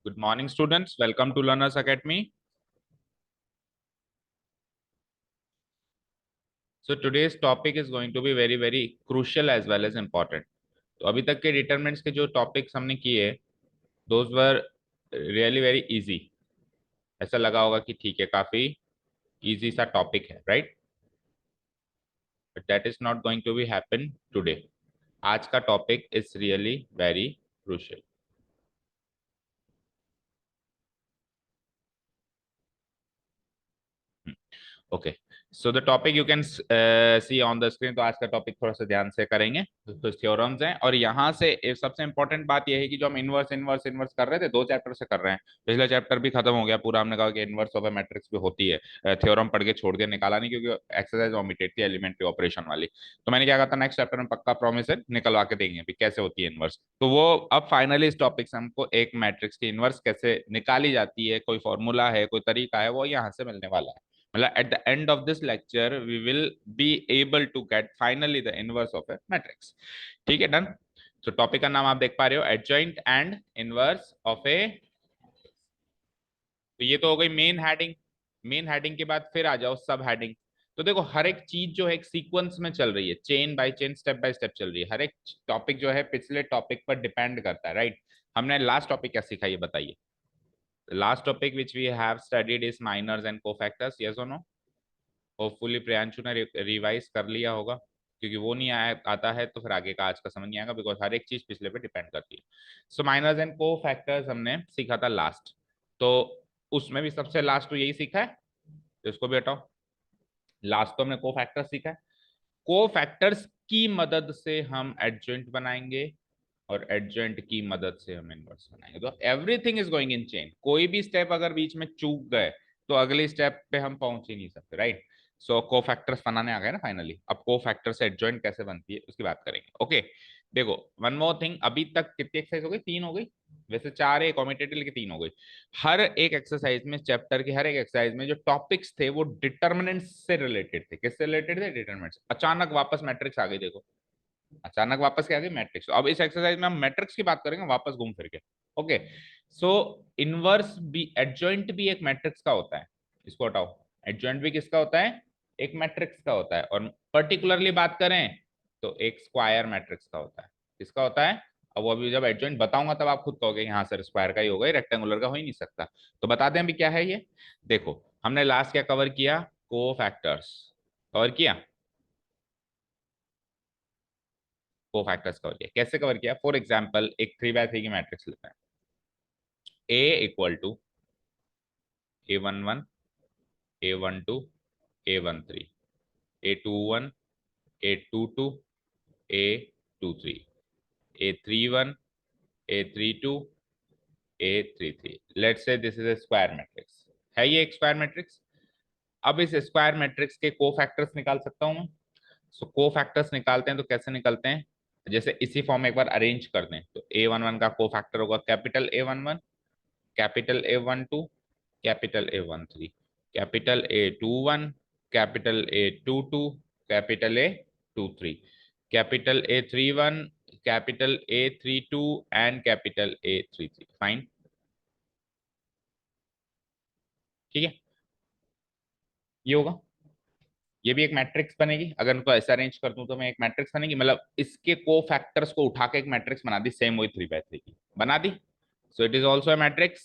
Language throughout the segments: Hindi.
Good morning, students. Welcome to Learners Academy. So today's topic is going to be very crucial as well as important. तो अभी तक के डिटरमिनेंट्स के जो टॉपिक्स हमने किए, those were really very easy. ऐसा लगा होगा कि ठीक है, काफी easy सा टॉपिक है, right? But that is not going to be happen today. आज का topic is really very crucial. Okay, so the topic you can see on the screen. तो आज का टॉपिक थोड़ा सा ध्यान से करेंगे। तो थ्योरम्स हैं और यहाँ से सबसे इंपॉर्टेंट बात यह है कि जो हम इनवर्स इनवर्स इनवर्स कर रहे थे, 2 चैप्टर से कर रहे हैं। पिछला चैप्टर भी खत्म हो गया पूरा, हमने कहा कि इनवर्स ऑफ ए मैट्रिक्स भी होती है। थ्योरम पढ़ के छोड़ दिया, निकाला नहीं, क्योंकि एक्सरसाइज ओमिटेड थी एलिमेंट्री ऑपरेशन वाली। तो मैंने क्या कहा था, नेक्स्ट चैप्टर में पक्का प्रॉमिस है निकलवा के देंगे भी कैसे होती है इनवर्स। तो वो अब फाइनली इस टॉपिक से हमको एक मैट्रिक्स की इनवर्स कैसे निकाली जाती है, कोई फॉर्मूला है, कोई तरीका है, वो यहाँ से मिलने वाला है। मतलब at the end of this lecture we will be able to get finally the inverse of a matrix. ठीक है, डन। तो टॉपिक का नाम आप देख पा रहे हो, एडजॉइंट एंड इनवर्स ऑफ ए। तो ये तो हो गई मेन हेडिंग। मेन हेडिंग के बाद फिर आ जाओ सब हेडिंग। तो देखो, हर एक चीज जो है एक सीक्वेंस में चल रही है, chain by chain, step by step चल रही है। हर एक टॉपिक जो है पिछले टॉपिक पर डिपेंड करता है, राइट? हमने लास्ट टॉपिक क्या सीखा, ये बताइए। Last topic which we have studied is minors and cofactors, yes और नो? होपफुली प्रियांशु ने रिवाइज कर लिया होगा, क्योंकि वो नहीं आया आता है तो फिर आगे का आज का समझ नहीं आएगा, बिकॉज हर एक चीज पिछले पे डिपेंड करती है। सो माइनर्स एंड को फैक्टर्स हमने सीखा था लास्ट। तो उसमें भी सबसे लास्ट तो यही सीखा है, तो इसको भी हटाओ। लास्ट तो हमने को फैक्टर्स सीखा है। को फैक्टर्स की मदद से हम एडजॉइंट बनाएंगे और एडजॉइंट की मदद से हम इनवर्स बनाएंगे। तो everything is going in chain. कोई भी स्टेप अगर बीच में चूक गए तो अगले स्टेप पे हम पहुंच ही नहीं सकते, राइट? सो को फैक्टर्स बनाने आ गए ना फाइनली। अब को फैक्टर से एडजॉइंट कैसे बनती है उसकी बात करेंगे। ओके, देखो, वन मोर थिंग। अभी तक कितनी एक्सरसाइज हो गई? 3 हो गई। वैसे 4 है, कॉम्पिटेटिव लेके 3 हो गई। हर एक एक्सरसाइज में, चैप्टर की हर एक एक्सरसाइज में जो टॉपिक्स थे वो डिटर्मिनेंट्स से रिलेटेड थे। किससे रिलेटेड थे? डिटर्मिनेंट्स। अचानक वापस मैट्रिक्स आ गई, देखो। अचानक वापस क्या आ गई? मैट्रिक्स। अब इस एक्सरसाइज में हम मैट्रिक्स की बात करेंगे वापस घूम फिर के। ओके, सो इनवर्स भी, एडजॉइंट भी एक मैट्रिक्स का होता है। इसको हटाओ। एडजॉइंट भी किसका होता है? एक मैट्रिक्स का होता है। और पर्टिकुलरली बात करें तो एक स्क्वायर मैट्रिक्स का होता है। किसका होता है? अब वो अभी जब एडजॉइंट बताऊंगा तब आप खुद कहोगे हाँ सर, स्क्वायर का ही होगा, रेक्टेंगुलर का हो ही नहीं सकता। तो बता दें अभी क्या है ये। देखो, हमने लास्ट क्या कवर किया? को फैक्टर्स कवर किया। को फैक्टर्स कवर किया। कैसे कवर किया? फॉर एग्जाम्पल, एक 3x3 की मैट्रिक्स लेते हैं। A equal to A11, A12, A13, A21, A22, A23, A31, A32, A33। Let's say this is a square matrix. है ये एक स्क्वायर मैट्रिक्स? अब इस स्क्वायर मैट्रिक्स के को फैक्टर्स निकाल सकता हूं मैं। सो को फैक्टर्स निकालते हैं तो कैसे निकलते हैं? जैसे इसी फॉर्म में एक बार अरेंज कर दें तो A11 का को फैक्टर होगा capital A11, capital A12, capital A13, capital A21, capital A22, capital A23, capital A31, capital A32 and capital A33। Fine, ठीक है, ये होगा। ये भी एक मैट्रिक्स बनेगी। अगर उनको ऐसा अरेंज कर दूं तो मैं एक मैट्रिक्स बनेगी। मतलब इसके को फैक्टर्स को उठा के एक मैट्रिक्स बना दी, सेम वही 3x3 की बना दी। So it is also a matrix.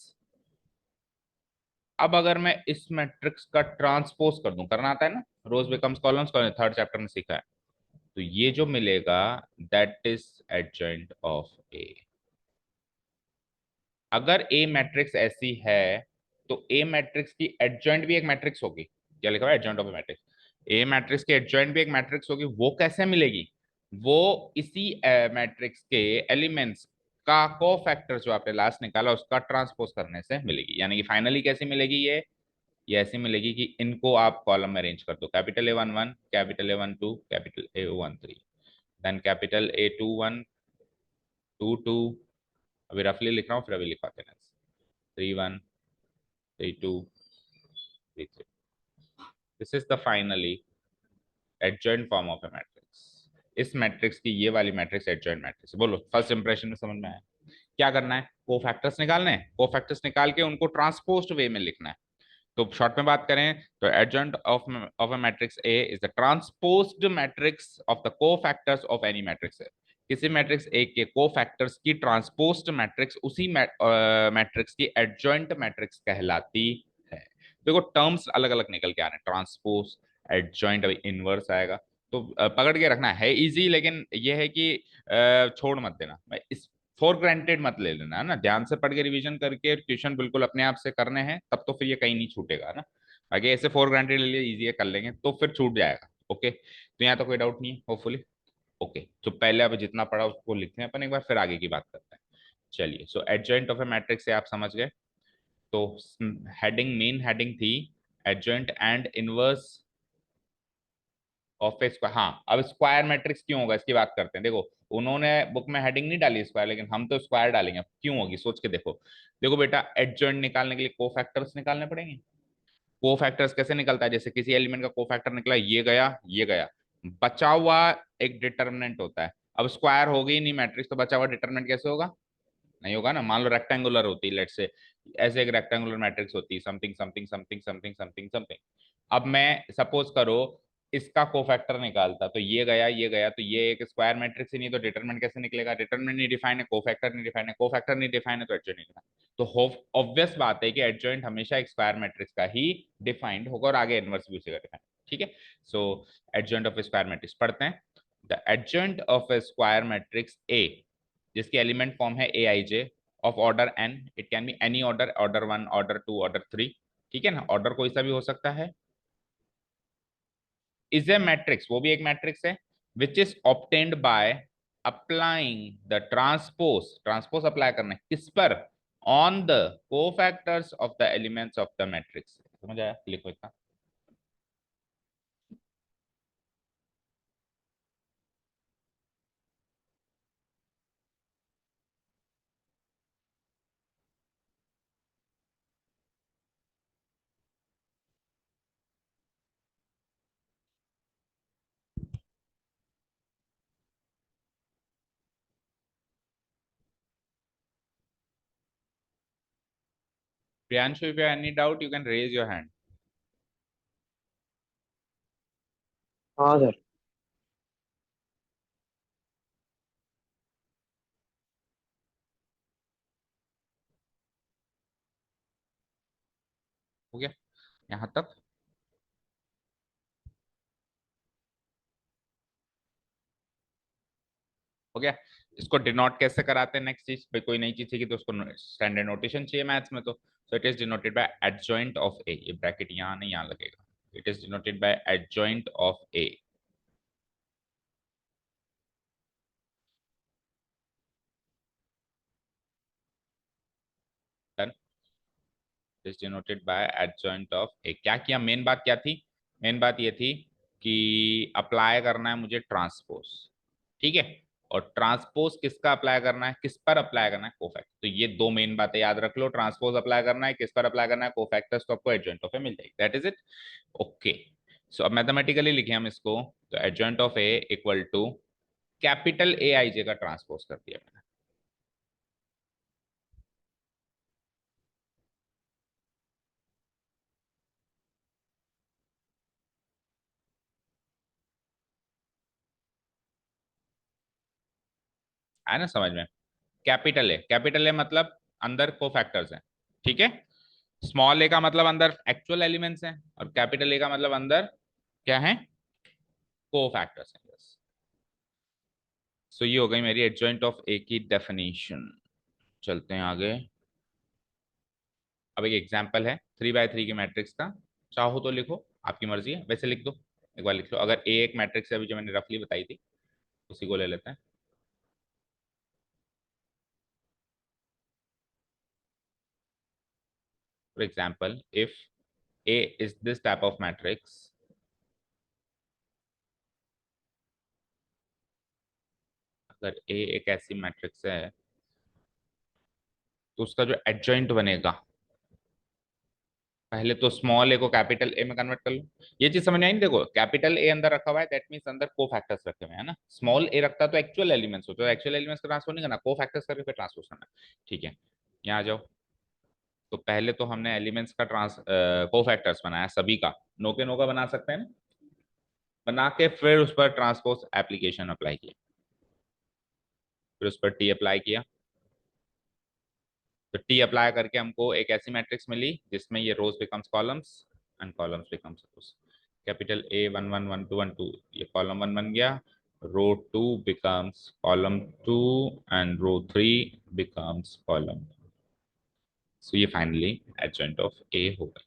अब अगर मैं इस मैट्रिक्स का ट्रांसपोज कर दूं, करना आता है ना, रोज बिकम्स कॉलम्स, थर्ड चैप्टर में सीखा है। तो ये जो मिलेगा दैट इज एडजॉइंट ऑफ ए। अगर ए मैट्रिक्स ऐसी है तो ए मैट्रिक्स की एडजॉइंट भी एक मैट्रिक्स होगी। क्या लिखा हुआ है? Adjoint of a matrix. A matrix की एडजॉइंट भी एक मैट्रिक्स होगी। वो कैसे मिलेगी? वो इसी मैट्रिक्स के एलिमेंट्स का को फैक्टर जो आपने लास्ट निकाला उसका ट्रांसपोज करने से मिलेगी। यानी कि फाइनली कैसी मिलेगी ये ऐसी मिलेगी कि इनको आप कॉलम में अरेंज कर दो। Capital A11, capital A12, capital A13, then capital A21, 22, अभी रफली लिख रहा हूँ फिर अभी लिखवाते हैं। 31, 32, 33। This is the finally adjoint form of a matrix. इस मैट्रिक्स की ये वाली मैट्रिक्स एडजॉइंट मैट्रिक्स। बोलो, फर्स्ट इंप्रेशन में समझ में आया? क्या करना है, कोफैक्टर्स निकालने हैं, कोफैक्टर्स निकाल के उनको ट्रांसपोज्ड वे में लिखना है। तो शॉर्ट में बात करें तो adjoint of a matrix A is the transposed matrix of the cofactors of any matrix. किसी मैट्रिक्स ए के कोफैक्टर्स की ट्रांसपोज्ड मैट्रिक्स उसी मैट्रिक्स की एडजॉइंट मैट्रिक्स कहलाती है। देखो टर्म्स अलग अलग निकल के आ रहे हैं, ट्रांसपोज, एडजॉइंट, अभी इनवर्स आएगा। तो पकड़ के रखना है इजी, लेकिन ये है कि छोड़ मत देना, इस फॉर ग्रांटेड मत ले लेना, है ना। ध्यान से पढ़ के रिवीजन करके क्वेश्चन बिल्कुल अपने आप से करने हैं, तब तो फिर ये कहीं नहीं छूटेगा, है ना। आगे ऐसे फॉर ग्रांटेड ले लिए इजी है, कर लेंगे तो फिर छूट जाएगा। ओके, तो यहाँ तो कोई डाउट नहीं है होपफुली। ओके, तो पहले अब जितना पढ़ा उसको लिखते हैं अपन एक बार, फिर आगे की बात करते हैं। चलिए, सो एडजॉइंट ऑफ ए मैट्रिक्स से आप समझ गए। तो हेडिंग, मेन हेडिंग थी adjoint and inverse of a square. हाँ, अब स्क्वायर मैट्रिक्स क्यों होगा इसकी बात करते हैं। देखो, उन्होंने बुक में हेडिंग नहीं डाली स्क्वायर, लेकिन हम तो स्क्वायर डालेंगे। अब क्यों होगी सोच के देखो। देखो बेटा, एडजॉइंट निकालने के लिए कोफैक्टर्स निकालने पड़ेंगे। कोफैक्टर्स कैसे निकलता है, जैसे किसी एलिमेंट का कोफैक्टर निकला, ये गया ये गया, बचा हुआ एक डिटर्मिनेंट होता है। अब स्क्वायर हो गई नहीं मैट्रिक्स, तो बचा हुआ डिटर्मिनेंट कैसे होगा, नहीं होगा ना। मान लो रेक्टेंगुलर होती है, लेट से ऐसे एक रेक्टेंगुलर मैट्रिक्स होती है, something something something something something something. अब मैं सपोज करो इसका कोफैक्टर निकालता, तो ये गया ये गया, तो ये एक स्क्वायर मैट्रिक्स ही नहीं, तो डिटरमिनेंट कैसे निकलेगा। डिटरमिनेंट नहीं डिफाइन है, कोफैक्टर नहीं डिफाइन है, कोफैक्टर नहीं डिफाइन है, तो एडजॉइंट नहीं डिफाइन। तो ऑब्वियस बात है कि एडजॉइंट हमेशा एक स्क्वायर मैट्रिक्स का ही डिफाइंड होगा, और आगे इनवर्स भी उसी का डिफाइंड। ठीक है, so adjoint of square matrix पढ़ते हैं। The adjoint of a square matrix A, जिसकी एलिमेंट फॉर्म है A I J of order N, it can be any order, order one, order two, order three, ठीक है ना, ऑर्डर कोई सा भी हो सकता है। इज ए मैट्रिक्स, वो भी एक मैट्रिक्स है, which is obtained by applying the transpose, transpose apply करना है किस पर, on the cofactors of the elements of the matrix. समझ आया, लिखो इतना। Priyanshu, if you have any doubt you can raise your hand. हाँ सर। हो गया यहाँ तक। हो गया। इसको डिनोट कैसे कराते हैं, नेक्स्ट चीज, भाई कोई नई चीज सीखी तो उसको स्टैंडर्ड नोटेशन चाहिए मैथ्स में, तो so it is denoted by adjoint of A, ये ब्रैकेट यहाँ नहीं, यहाँ लगेगा। It is denoted by adjoint of A. Done, is denoted by adjoint of A. क्या किया, मेन बात क्या थी, मेन बात ये थी कि अप्लाई करना है मुझे ट्रांसपोज, ठीक है। और ट्रांसपोज किसका अप्लाई करना है, किस पर अप्लाई करना है, कोफैक्ट। तो ये दो मेन बातें याद रख लो, ट्रांसपोज अप्लाई करना है, किस पर अप्लाई करना है, कोफैक्टर्स, तो आपको एडजॉइंट ऑफ ए मिल जाएगी, that is it. Okay, so अब मैथमेटिकली लिखे हम इसको, तो adjoint of A equal to capital A I J का ट्रांसपोज कर दिया मैंने। है ना समझ में। कैपिटल ए, कैपिटल ए मतलब अंदर को फैक्टर्स हैं, ठीक है। स्मॉल ए का मतलब अंदर एक्चुअल एलिमेंट्स हैं, और कैपिटल ए का मतलब अंदर क्या है, को फैक्टर्स हैं, बस। सो ये हो गई मेरी एडजॉइंट ऑफ ए की डेफिनेशन। चलते हैं आगे। अब एक एग्जांपल है 3 by 3 की मैट्रिक्स का, चाहो तो लिखो, आपकी मर्जी है, वैसे लिख दो। एक बार लिख लो, अगर ए एक मैट्रिक्स है अभी जो मैंने रफली बताई थी, उसी को ले लेते हैं। For example, if A is this type of matrix, अगर ए एक ऐसी मैट्रिक्स है, तो उसका जो एडजॉइंट बनेगा, पहले तो स्मॉल ए को कैपिटल ए में कन्वर्ट कर लो। ये चीज समझ में आई? देखो कैपिटल ए अंदर रखा हुआ है, दैट मीन्स अंदर को फैक्टर्स रखे हुए हैं ना। स्मॉल ए रखता तो एक्चुअल एलिमेंट्स होते, तो एक्चुअल एलिमेंट्स का ट्रांसफर नहीं करना, को फैक्टर्स करके फिर ट्रांसफर करना। ठीक है, यहाँ आ जाओ। तो पहले तो हमने एलिमेंट्स का को फैक्टर्स बनाया सभी का, नो के नो का बना सकते हैं ना, बना के फिर उस पर ट्रांसपोज एप्लीकेशन अप्लाई किया, फिर उस पर टी अप्लाई किया। तो टी अप्लाई करके हमको एक ऐसी मैट्रिक्स मिली जिसमें ये rows becomes columns and columns becomes rows. Capital A 1 1 1 2 1 2, ये कॉलम 1 बन गया, row 2 becomes column 2 and row 3 becomes column. So ये फाइनली एडजॉइंट ऑफ ए होगा।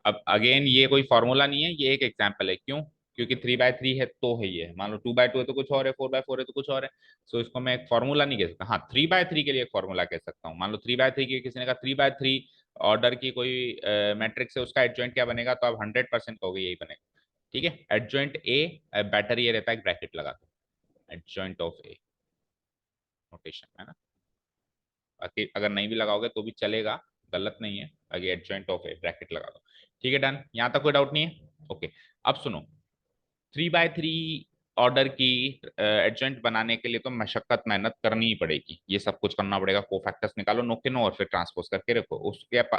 अब अगेन ये कोई फॉर्मूला नहीं है, ये एक एग्जांपल है। क्यों? क्योंकि 3 बाय 3 है तो है ये, मान लो 2 बाय 2 है तो कुछ और है, 4 बाय 4 है तो कुछ और है। सो इसको मैं एक फॉर्मूला नहीं कह सकता। हाँ, 3 बाय 3 के लिए एक फॉर्मूला कह सकता हूँ। मान लो 3 बाय 3 की किसी ने कहा 3 बाय 3 ऑर्डर की कोई मैट्रिक्स है, उसका एडजॉइंट क्या बनेगा, तो आप 100% कहोगे यही बनेगा। ठीक है, एडजॉइंट ए, बेटर ये रहता है ब्रैकेट लगा दो, एडजॉइंट ऑफ ए नोटेशन है ना। बाकी अगर नहीं भी लगाओगे तो भी चलेगा, गलत नहीं है। आगे एडजॉइंट ऑफ ए ब्रैकेट लगा दो। ठीक है, डन, यहाँ तक कोई डाउट नहीं है? ओके। अब सुनो, 3 बाय 3 ऑर्डर की एडजॉइंट बनाने के लिए तो मशक्कत मेहनत करनी ही पड़ेगी, ये सब कुछ करना पड़ेगा, कोफैक्टर्स निकालो नो के नो और फिर ट्रांसपोज करके रखो।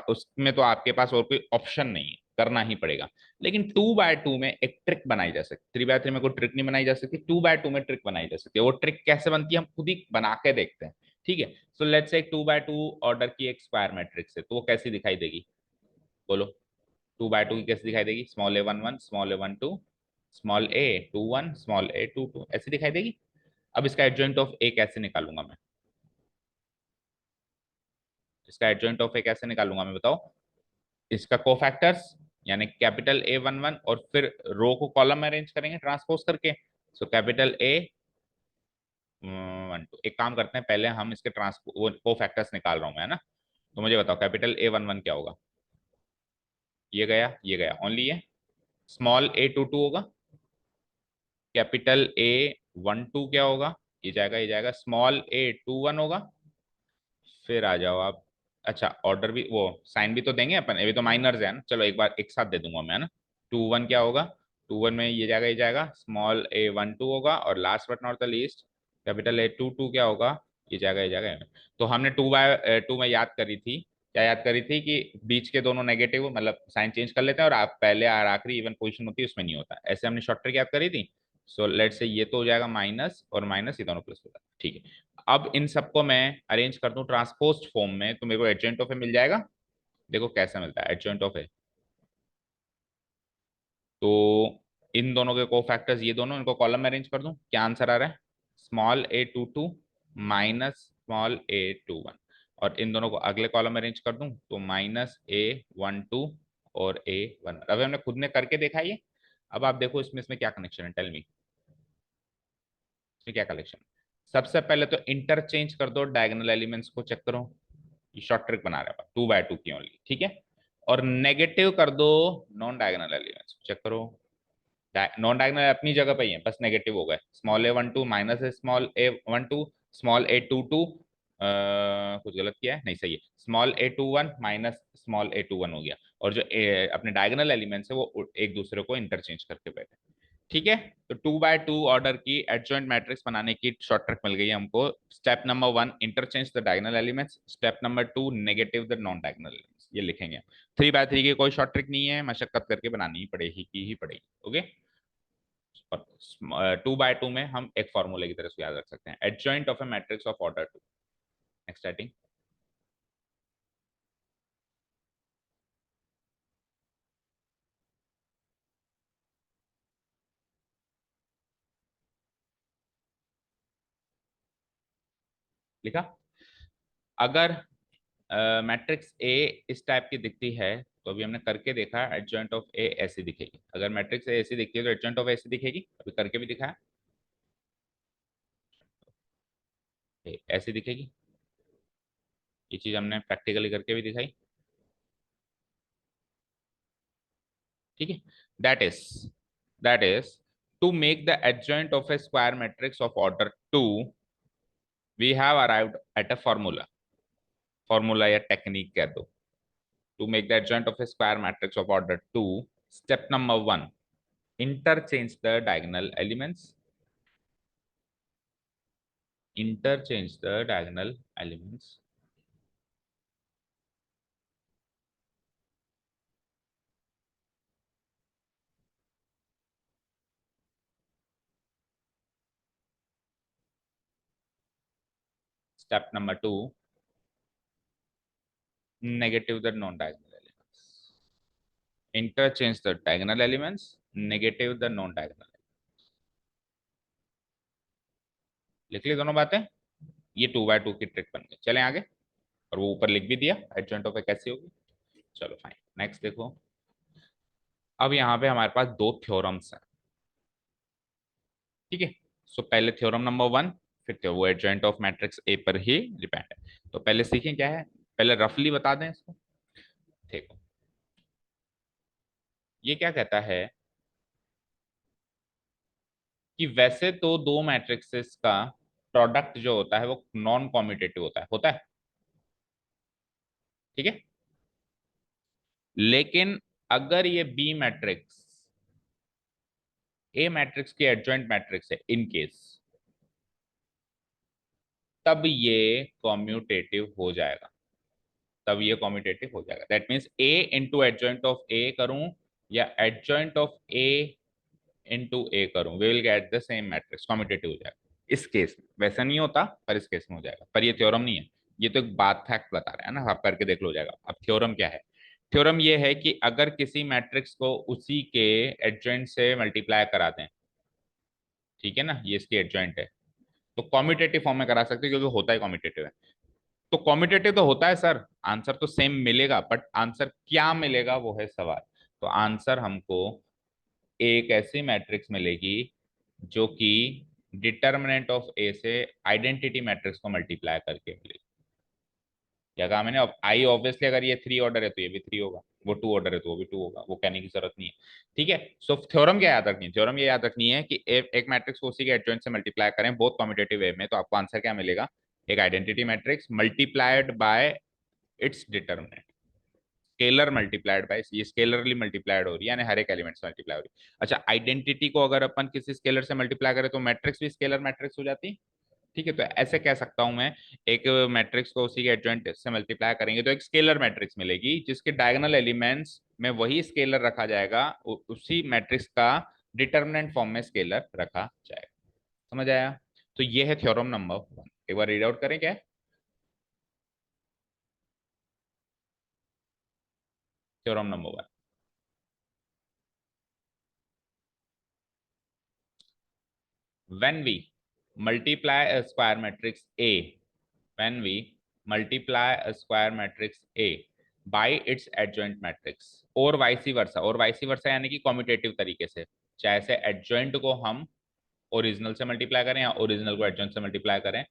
उसमें तो आपके पास और कोई ऑप्शन नहीं है, करना ही पड़ेगा। लेकिन 2 बाय 2 में एक ट्रिक बनाई जा सकती, 3 बाय 3 में कोई ट्रिक नहीं बनाई जा सकती, 2 बाय 2 में ट्रिक बनाई जा सकती है। वो ट्रिक कैसे बनती है हम खुद ही बना के देखते हैं। ठीक है, so let's say 2 bye 2 order की एक स्क्वायर मैट्रिक्स है, तो वो कैसी दिखाई देगी? बोलो। 2 बाय 2 की कैसे दिखाई देगी? स्मॉल ए 1 1, स्मॉल ए 1 2, स्मॉल ए 2 1, स्मॉल ए 2 2, ऐसी दिखाई देगी। अब इसका एडजॉइंट ऑफ ए कैसे निकालूंगा मैं? इसका एडजॉइंट ऑफ ए कैसे निकालूंगा मैं, बताओ? इसका कोफैक्टर्स यानी कैपिटल ए 1 1 और फिर रो को कॉलम में अरेंज करेंगे ट्रांसपोज करके। सो कैपिटल ए 1 2, एक काम करते हैं, पहले हम इसके ट्रांसपो कोफैक्टर्स निकाल रहा हूं मैं, है ना। तो मुझे बताओ कैपिटल ए 1 1 क्या होगा? ये गया ओनली ये। स्मॉल ए 2 2 होगा। कैपिटल ए 1 2 क्या होगा? ये जाएगा। स्मॉल ए 2 1 होगा। फिर आ जाओ आप। अच्छा, ऑर्डर भी, वो साइन भी तो देंगे अपन, ये भी तो माइनर्स है ना। चलो एक बार एक साथ दे दूंगा मैं, है ना। 2 1 क्या होगा? 2 1 में ये जाएगा, स्मॉल ए 1 2 होगा, और last but not the least capital A 2 2 क्या होगा? ये जाएगा। तो हमने 2 बाय 2 में याद करी थी, क्या याद करी थी कि बीच के दोनों नेगेटिव मतलब साइन चेंज कर लेते हैं, और आप पहले और आखिरी इवन पोजीशन होती है उसमें नहीं होता, ऐसे हमने शॉर्ट ट्रिक याद करी थी। सो लेट से ये तो हो जाएगा माइनस और माइनस, ये दोनों प्लस होगा। ठीक है, अब इन सबको मैं अरेंज कर दूं ट्रांसपोज्ड फॉर्म में, तो मेरे को एडजॉइंट ऑफ ए मिल जाएगा। देखो कैसे मिलता है एडजॉइंट ऑफ ए। तो इन दोनों के कोफैक्टर्स ये दोनों, इनको कॉलम में अरेंज कर दूं, क्या आंसर आ रहा है? स्मॉल ए 2 2 माइनस स्मॉल ए 2 1। और इन दोनों को अगले कॉलम में अरेंज कर दूं तो माइनस ए 1 2 और ए 1। अभी हमने खुद ने करके देखा ये। अब आप देखो इसमें क्या कनेक्शन है, टेल मी, इसमें क्या कनेक्शन? सबसे पहले तो इंटरचेंज कर दो डायगोनल एलिमेंट्स को, चेक करो। ये शॉर्ट ट्रिक बना रहे हैं 2 बाय 2 की ओनली, ठीक है। और नेगेटिव कर दो नॉन डायगोनल एलिमेंट्स, चेक करो। नॉन डायगोनल अपनी जगह पे ही है, बस नेगेटिव हो गए। स्मॉल ए 1 2 माइनस स्मॉल ए 1 2, स्मॉल ए 2 2, कुछ गलत किया है, नहीं सही है। स्मॉल ए 2 1 माइनस स्मॉल ए 2 1 हो गया। और जो अपने डायगोनल एलिमेंट्स है वो एक दूसरे को इंटरचेंज करके बैठे। ठीक है, तो 2 बाय 2 ऑर्डर की एडजॉइंट मैट्रिक्स बनाने की शॉर्ट ट्रिक मिल गई है हमको। Step number 1 interchange the diagonal elements, step number 2 negative the non diagonal elements, ये लिखेंगे। 3 बाय 3 की कोई शॉर्ट ट्रिक नहीं है, मशक्कत करके बनानी ही पड़ेगी ही पड़ेगी। ओके, और 2 बाय 2 में हम एक फॉर्मूले की तरह से याद रख सकते हैं, adjoint of a matrix of order 2। Next heading लिखा। अगर मैट्रिक्स ए इस टाइप की दिखती है, तो अभी हमने करके देखा एडजॉइंट ऑफ ए ऐसी दिखेगी। अगर मैट्रिक्स ए ऐसी दिखती है तो एडजॉइंट ऑफ ऐसी दिखेगी, अभी करके भी दिखा है। ऐसी दिखेगी, ये चीज हमने प्रैक्टिकली करके भी दिखाई। ठीक है, that is that is to make the adjoint of a square matrix of order 2 we have arrived at a formula. Formula या टेक्निक कह दो। To make the adjoint of a square matrix of order 2, step number 1, interchange the diagonal elements. Interchange the diagonal elements. Step number 2, negative the non-diagonal elements. Interchange the diagonal elements, negative the non-diagonal. लिख ली दोनों बातें। ये 2 by 2 की ट्रिक बन गई। चलें आगे। और वो ऊपर लिख भी दिया एडजॉइंट ऑफ ए कैसी होगी। चलो फाइन, नेक्स्ट देखो। अब यहाँ पे हमारे पास दो थ्योरम्स हैं, ठीक है। सो पहले थ्योरम नंबर 1, फिर तो वो एडजॉइंट ऑफ मैट्रिक्स ए पर ही डिपेंड है। तो पहले सीखें क्या है, पहले रफली बता दें इसको। देखो ये क्या कहता है कि वैसे तो दो मैट्रिक्सेस का प्रोडक्ट जो होता है वो नॉन कॉम्यूटेटिव होता है, ठीक है। लेकिन अगर ये बी मैट्रिक्स ए मैट्रिक्स की एडजॉइंट मैट्रिक्स है इन केस, तब ये कॉम्यूटेटिव हो जाएगा। तब ये कॉम्यूटेटिव हो जाएगा। That means A into adjoint of A करूं या adjoint of A into A करूं, we will get the same matrix, commutative हो जाएगा इस केस में। वैसा नहीं होता पर इस केस में हो जाएगा। पर ये थ्योरम नहीं है, ये तो एक बात फैक्ट बता रहा है ना, आप करके देख लो हो जाएगा। अब थ्योरम क्या है, थ्योरम ये है कि अगर किसी मैट्रिक्स को उसी के एडजॉइंट से मल्टीप्लाई करा दें, ठीक है ना, ये इसकी एडजॉइंट है, तो कॉम्यूटेटिव फॉर्म में करा सकते हैं क्योंकि होता है कॉम्यूटेटिव है। तो कॉम्यूटेटिव तो होता है सर, आंसर तो सेम मिलेगा, बट आंसर क्या मिलेगा वो है सवाल। तो आंसर हमको एक ऐसी मैट्रिक्स मिलेगी जो कि डिटर्मिनेंट ऑफ ए से आइडेंटिटी मैट्रिक्स को मल्टीप्लाई करके मिलेगी। क्या कहा मैंने, अब आई ऑब्वियसली अगर ये 3 ऑर्डर है तो ये भी 3 होगा, वो 2 ऑर्डर है तो वो भी 2 होगा, वो कहने की जरूरत नहीं है, ठीक है। सो थ्योरम क्या याद रखनी है, थ्योरम ये याद रखनी है कि एक मैट्रिक्स को उसी के एडजॉइंट से मल्टीप्लाई करें बहुत कॉम्यूटेटिव वे में, तो आपको आंसर क्या मिलेगा, एक identity matrix multiplied bye its determinant. Scalar multiplied by, ये स्केलरली मल्टीप्लाइड हो रही है, यानी हर एक एलिमेंट से मल्टीप्लाई हो रही है। अच्छा, आइडेंटिटी को अगर अपन किसी स्केलर से मल्टीप्लाई करें तो मैट्रिक्स भी स्केलर मैट्रिक्स हो जाती है, ठीक है। तो ऐसे कह सकता हूं मैं, एक मैट्रिक्स को उसी के एडजॉइंट से मल्टीप्लाई करेंगे तो एक स्केलर मैट्रिक्स मिलेगी जिसके डायगोनल एलिमेंट्स में वही स्केलर रखा जाएगा, उसी मैट्रिक्स का डिटर्मिनेंट फॉर्म में स्केलर रखा जाएगा। समझ आया। तो ये है थ्योरम नंबर 1, एक बार रीड आउट करें क्या है theorem number 1। When we multiply a square matrix A, when we multiply a square matrix A by its adjoint matrix और वाइस वर्सा, और वाइस वर्सा यानी कि कॉम्यूटेटिव तरीके से, चाहे से एडजॉइंट को हम ओरिजिनल से मल्टीप्लाई करें या ओरिजिनल को एडजॉइंट से मल्टीप्लाई करें,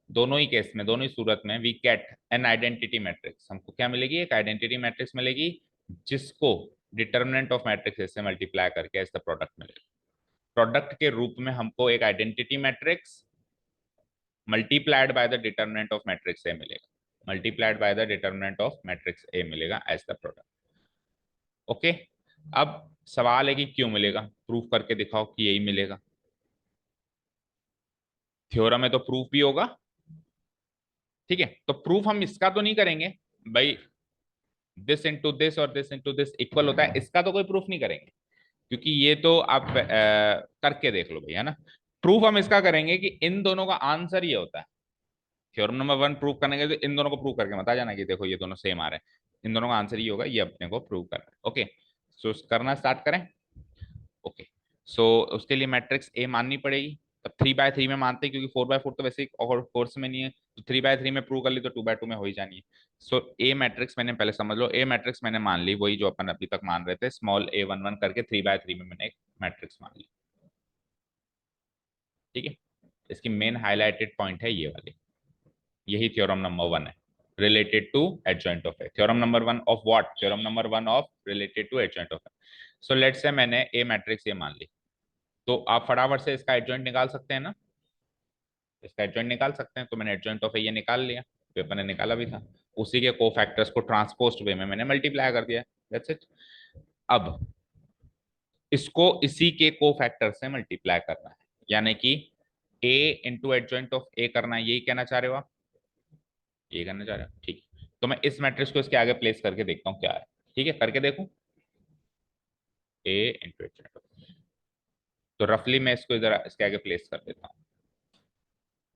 दोनों ही केस में, दोनों ही सूरत में we get an identity matrix. हमको क्या मिलेगी, एक आइडेंटिटी मैट्रिक्स मिलेगी जिसको डिटर्मिनेंट ऑफ मैट्रिक्स से मल्टीप्लाई करके एज द प्रोडक्ट मिलेगा। प्रोडक्ट के रूप में हमको एक identity matrix multiplied by the determinant of matrix A मिलेगा, multiplied by the determinant of matrix A मिलेगा एज द प्रोडक्ट। ओके, अब सवाल है कि क्यों मिलेगा, प्रूफ करके दिखाओ कि यही मिलेगा। थ्योरम है तो प्रूफ भी होगा, ठीक है। तो प्रूफ हम इसका तो नहीं करेंगे भाई, दिस इंटू दिस और दिस इंटू दिस इक्वल होता है, इसका तो कोई प्रूफ नहीं करेंगे क्योंकि ये तो आप करके देख लो भाई, है ना। प्रूफ हम इसका करेंगे कि इन दोनों का आंसर ये होता है। थ्योरम नंबर 1 प्रूव करने के, तो इन दोनों को प्रूव करके बता जाना कि देखो ये दोनों सेम आ रहे हैं, इन दोनों का आंसर ये होगा, ये अपने को प्रूव करना है। ओके, सो करना स्टार्ट करें। ओके, सो उसके लिए मैट्रिक्स ए माननी पड़ेगी। अब 3 by 3 में मानते हैं क्योंकि 4 by 4 तो वैसे ही कोर्स में नहीं है, तो 3 by 3 में प्रूव कर ली तो 2 by 2 में हो ही जानी है। सो ए मैट्रिक्स मैंने पहले समझ लो, ए मैट्रिक्स मैंने मान ली, वही जो अपन अभी तक मान रहे थे, स्मॉल a11 करके 3 by 3 में मैंने एक मैट्रिक्स मान ली, ठीक है। इसकी मेन हाईलाइटेड पॉइंट है ये वाली, यही थ्योरम नंबर 1 है, related to adjoint of A. Theorem number 1 of what? Theorem number 1 of related to adjoint of A. So let's say मैंने A मैट्रिक्स ये मान ली, तो आप फटाफट से इसका एडजॉइंट निकाल सकते हैं ना, इसका एडजॉइंट निकाल सकते हैं। तो मैंने एडजॉइंट ऑफ ए ये निकाल लिया, तो अपन ने निकाला भी था, उसी के कोफैक्टर्स को ट्रांसपोज्ड वे में मैंने मल्टीप्लाई कर दिया, दैट्स इट। अब इसको इसी के कोफैक्टर से मल्टीप्लाई करना है, यानी कि ए इंटू एडजॉइंट ऑफ ए करना है, यही कहना चाह रहे हो आप? ये करना चाह रहे हो, ठीक है। तो मैं इस मैट्रिक्स को इसके आगे प्लेस करके देखता हूँ क्या है। ठीक है, करके देखूं। ए इंटू एडजॉइंट ऑफ, तो रफली मैं इसको इधर इसके आगे प्लेस कर देता हूँ।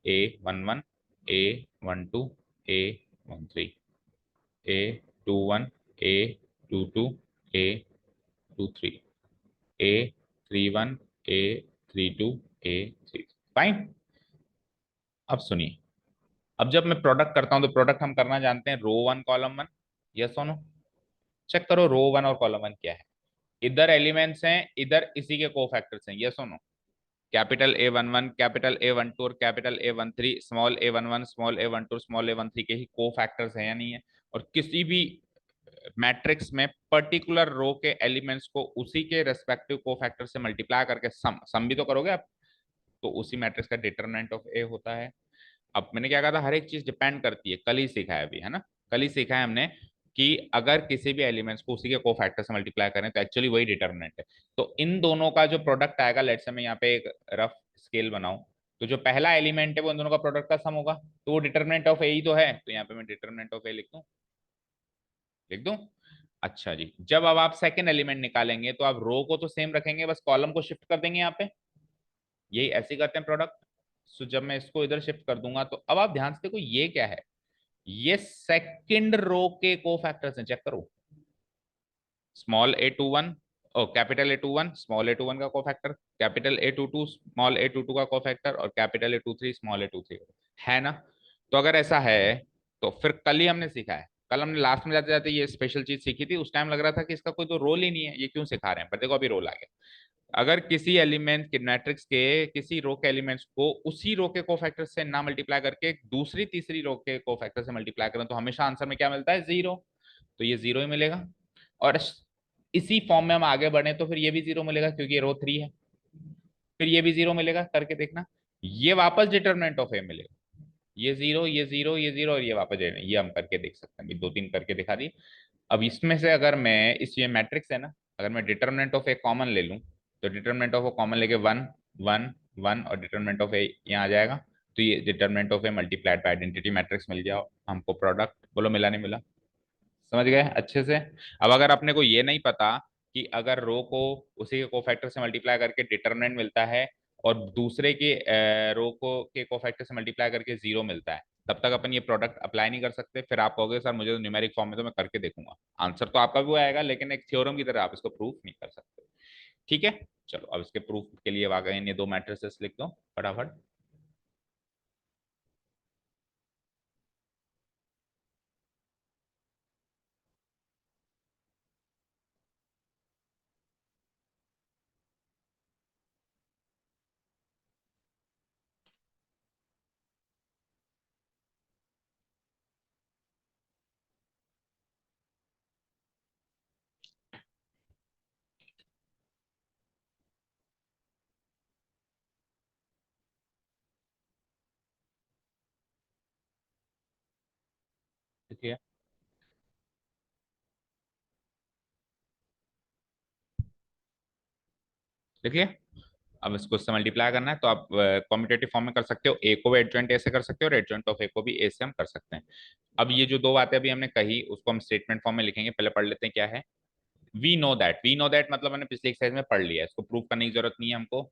A one one, A one two, A one three, A two one, A two two, A two three, A three one, A three two, A three. Fine. अब सुनिए, अब जब मैं प्रोडक्ट करता हूं तो प्रोडक्ट हम करना जानते हैं रो वन कॉलम वन। यस और नो? चेक करो रो वन और कॉलम वन क्या है। इधर एलिमेंट्स हैं, इधर इसी के कोफैक्टर्स हैं। यस और no? Capital A one one, capital A one two और capital A one three, small A one one, small A one two, small A one three के ही कोफैक्टर्स हैं या नहीं है? और किसी भी मैट्रिक्स में पर्टिकुलर रो के एलिमेंट्स को उसी के रेस्पेक्टिव कोफैक्टर से मल्टीप्लाई करके सम भी तो करोगे आप, तो उसी मैट्रिक्स का डिटरमिनेंट ऑफ ए होता है। अब मैंने क्या कहा था, हर एक चीज डिपेंड करती है, कल ही सीखा है अभी, है ना? कल ही सीखा है हमने कि अगर किसी भी एलिमेंट्स को उसी के कोफैक्टर से मल्टीप्लाई करें तो एक्चुअली वही डिटरमिनेंट है। तो इन दोनों का जो प्रोडक्ट आएगा, लेट्स से मैं यहाँ पे एक रफ स्केल बनाऊं, तो जो पहला एलिमेंट है वो इन दोनों का प्रोडक्ट का सम होगा, तो वो डिटरमिनेंट ऑफ ए ही तो है, तो यहाँ पे मैं डिटरमिनेंट ऑफ ए लिख दूं, लिख दूं। अच्छा जी, जब अब आप सेकंड एलिमेंट निकालेंगे तो आप रो को तो सेम रखेंगे, बस कॉलम को शिफ्ट कर देंगे यहाँ पे, यही ऐसे ही करते हैं प्रोडक्ट। सो जब मैं इसको इधर शिफ्ट कर दूंगा तो अब आप ध्यान से देखो ये क्या है, ये सेकंड रो के कोफैक्टर्स हैं, चेक करो। स्मॉल ए टू वन, ओ capital A two one, small A two one का cofactor, capital A two two, small A two two का कोफैक्टर, और capital A two three, small A two three, है ना? तो अगर ऐसा है तो फिर कल ही हमने सीखा है, कल हमने लास्ट में जाते जाते ये स्पेशल चीज सीखी थी, उस टाइम लग रहा था कि इसका कोई तो रोल ही नहीं है, ये क्यों सिखा रहे हैं, पर देखो अभी रोल आ गया। अगर किसी एलिमेंट के मैट्रिक्स के किसी रो के एलिमेंट्स को उसी रो के कोफैक्टर से ना मल्टीप्लाई करके दूसरी तीसरी रो के कोफैक्टर से मल्टीप्लाई करें तो हमेशा आंसर में क्या मिलता है, जीरो। तो ये जीरो ही मिलेगा। और इसी फॉर्म में हम आगे बढ़े तो फिर ये भी जीरो मिलेगा क्योंकि ये रो थ्री है, फिर ये भी जीरो मिलेगा, करके देखना। ये वापस डिटरमिनेंट ऑफ ए मिलेगा, ये जीरो, ये जीरो, ये जीरो, और ये वापस ये हम करके देख सकते हैं, दो तीन करके दिखा दी। अब इसमें से अगर मैं इस ये मैट्रिक्स है ना, अगर मैं डिटरमिनेंट ऑफ ए कॉमन ले लूं, तो डिटरमिनेंट ऑफ ए कॉमन लेके वन वन वन, और डिटरमिनेंट ऑफ ए यहाँ आ जाएगा, तो ये determinant of A multiplied by identity matrix मिल जाओ हमको, प्रोडक्ट बोलो मिला नहीं मिला? समझ गए अच्छे से? अब अगर अपने को ये नहीं पता कि अगर रो को उसी के कोफैक्टर से मल्टीप्लाई करके डिटरमिनेंट मिलता है और दूसरे के रो को के कोफैक्टर से मल्टीप्लाई करके जीरो मिलता है, तब तक अपन ये प्रोडक्ट अप्लाई नहीं कर सकते। फिर आप कहोगे सर मुझे तो न्यूमेरिक फॉर्म में तो मैं करके देखूंगा, आंसर तो आपका भी आएगा लेकिन एक थ्योरम की तरह आप इसको प्रूफ नहीं कर सकते। ठीक है, चलो अब इसके प्रूफ के लिए वाकई ये दो मैट्रिसेस लिख दो फटाफट। देखिए, देखिए, अब इसको इससे मल्टीप्लाई करना है तो आप कॉम्यूटेटिव फॉर्म में कर सकते हो, ए को भी एडजॉइंट ए से कर सकते हो और एडजॉइंट ऑफ ए को भी ए से हम कर सकते हैं। अब ये जो दो बातें अभी हमने कही उसको हम स्टेटमेंट फॉर्म में लिखेंगे, पहले पढ़ लेते हैं क्या है। वी नो दैट मतलब मैंने पिछले एक्सरसाइज में पढ़ लिया है, इसको प्रूव करने की जरूरत नहीं है हमको।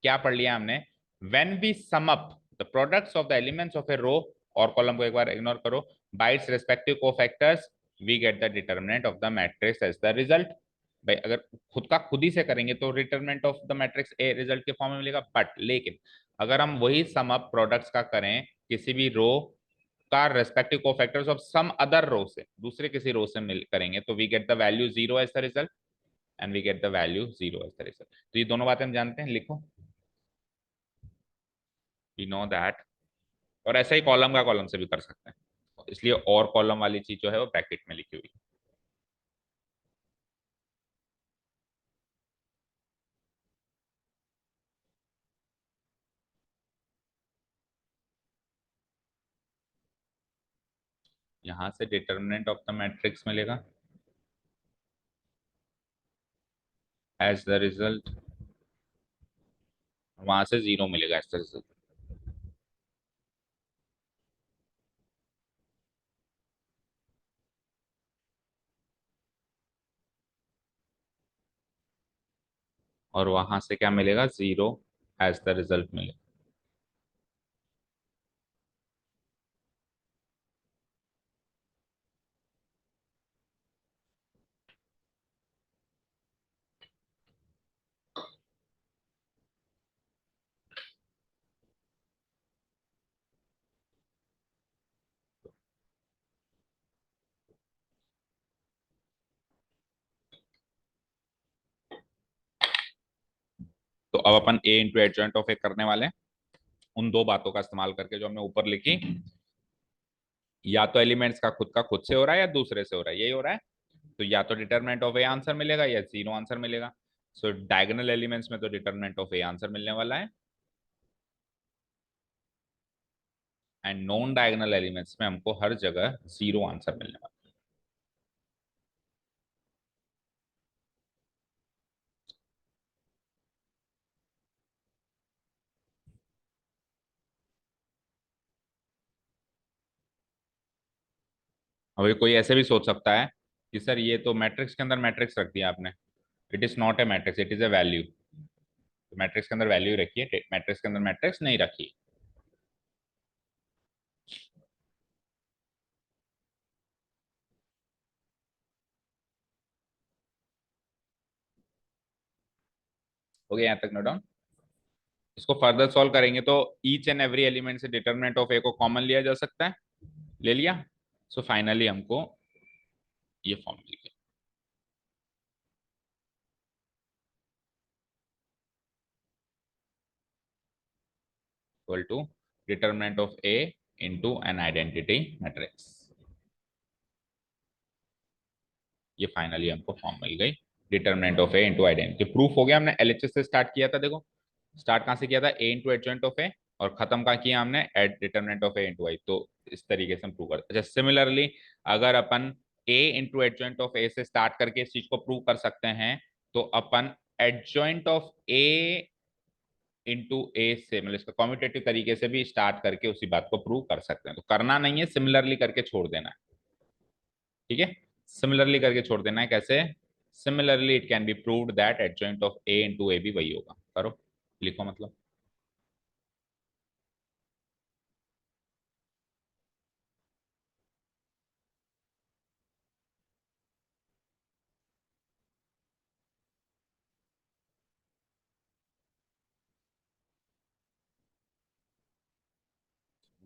क्या पढ़ लिया हमने? When we sum up the products of the elements of a row, और कॉलम को एक बार इग्नोर करो, by its respective cofactors, we get the determinant of the matrix as the result. भाई अगर खुद का खुद ही से करेंगे तो determinant of the matrix A result के फॉर्म में मिलेगा, बट लेकिन अगर हम वही सम अप प्रोडक्ट्स का करें किसी भी रो का respective cofactors of some other row से, दूसरे किसी रो से मिल करेंगे, तो we get the value zero as the result, and we get the value zero as the result. तो ये दोनों बातें हम जानते हैं, लिखो। वी नो दैट, और ऐसा ही कॉलम का कॉलम से भी कर सकते हैं, इसलिए और कॉलम वाली चीज जो है वो ब्रैकेट में लिखी हुई है। यहां से डिटर्मिनेंट ऑफ द मैट्रिक्स मिलेगा एज द रिजल्ट, वहां से जीरो मिलेगा एज द रिजल्ट। और वहां से क्या मिलेगा, जीरो एज द रिजल्ट मिलेगा। तो अब अपन ए इंटू एडजॉइंट ऑफ ए करने वाले हैं उन दो बातों का इस्तेमाल करके जो हमने ऊपर लिखी। या तो एलिमेंट्स का खुद से हो रहा है या दूसरे से हो रहा है, यही हो रहा है। तो या तो डिटरमिनेंट ऑफ ए आंसर मिलेगा या जीरो आंसर मिलेगा। सो डायगोनल एलिमेंट्स में तो डिटरमिनेंट ऑफ ए आंसर मिलने वाला है, एंड नॉन डायगोनल एलिमेंट्स में हमको हर जगह जीरो आंसर मिलने वाला है। अभी कोई ऐसे भी सोच सकता है कि सर ये तो मैट्रिक्स के अंदर मैट्रिक्स रख दिया आपने, it is not a matrix, it is a value. तो मैट्रिक्स के अंदर वैल्यू रखिए, मैट्रिक्स के अंदर मैट्रिक्स नहीं रखी। हो गया यहाँ तक नोट डाउन। इसको फर्दर सॉल्व करेंगे तो ईच एंड एवरी एलिमेंट से डिटरमिनेंट ऑफ ए को कॉमन लिया जा सकता है, ले लिया। सो फाइनली हमको ये फॉर्म मिल गया, equal to determinant of A into an identity matrix. ये फाइनली हमको फॉर्म मिल गई, determinant of A into identity. Proof हो गया, हमने एलएचएस से स्टार्ट किया था। देखो स्टार्ट कहाँ से किया था, A into adjoint of A, और खत्म कहाँ किया हमने, at determinant of A into I. तो इस तरीके से हम प्रूव करते हैं। अच्छा सिमिलरली अगर अपन ए इंटू एडजॉइंट ऑफ ए से स्टार्ट करके इस चीज को प्रूव कर सकते हैं, तो अपन एडजॉइंट ऑफ ए इंटू ए से, मतलब इसका कॉम्यूटेटिव तरीके से भी स्टार्ट करके उसी बात को प्रूव कर सकते हैं। तो करना नहीं है, सिमिलरली करके छोड़ देना है। ठीक है, सिमिलरली करके छोड़ देना है। कैसे, similarly it can be proved that adjoint of A into A भी वही होगा। करो, लिखो मतलब।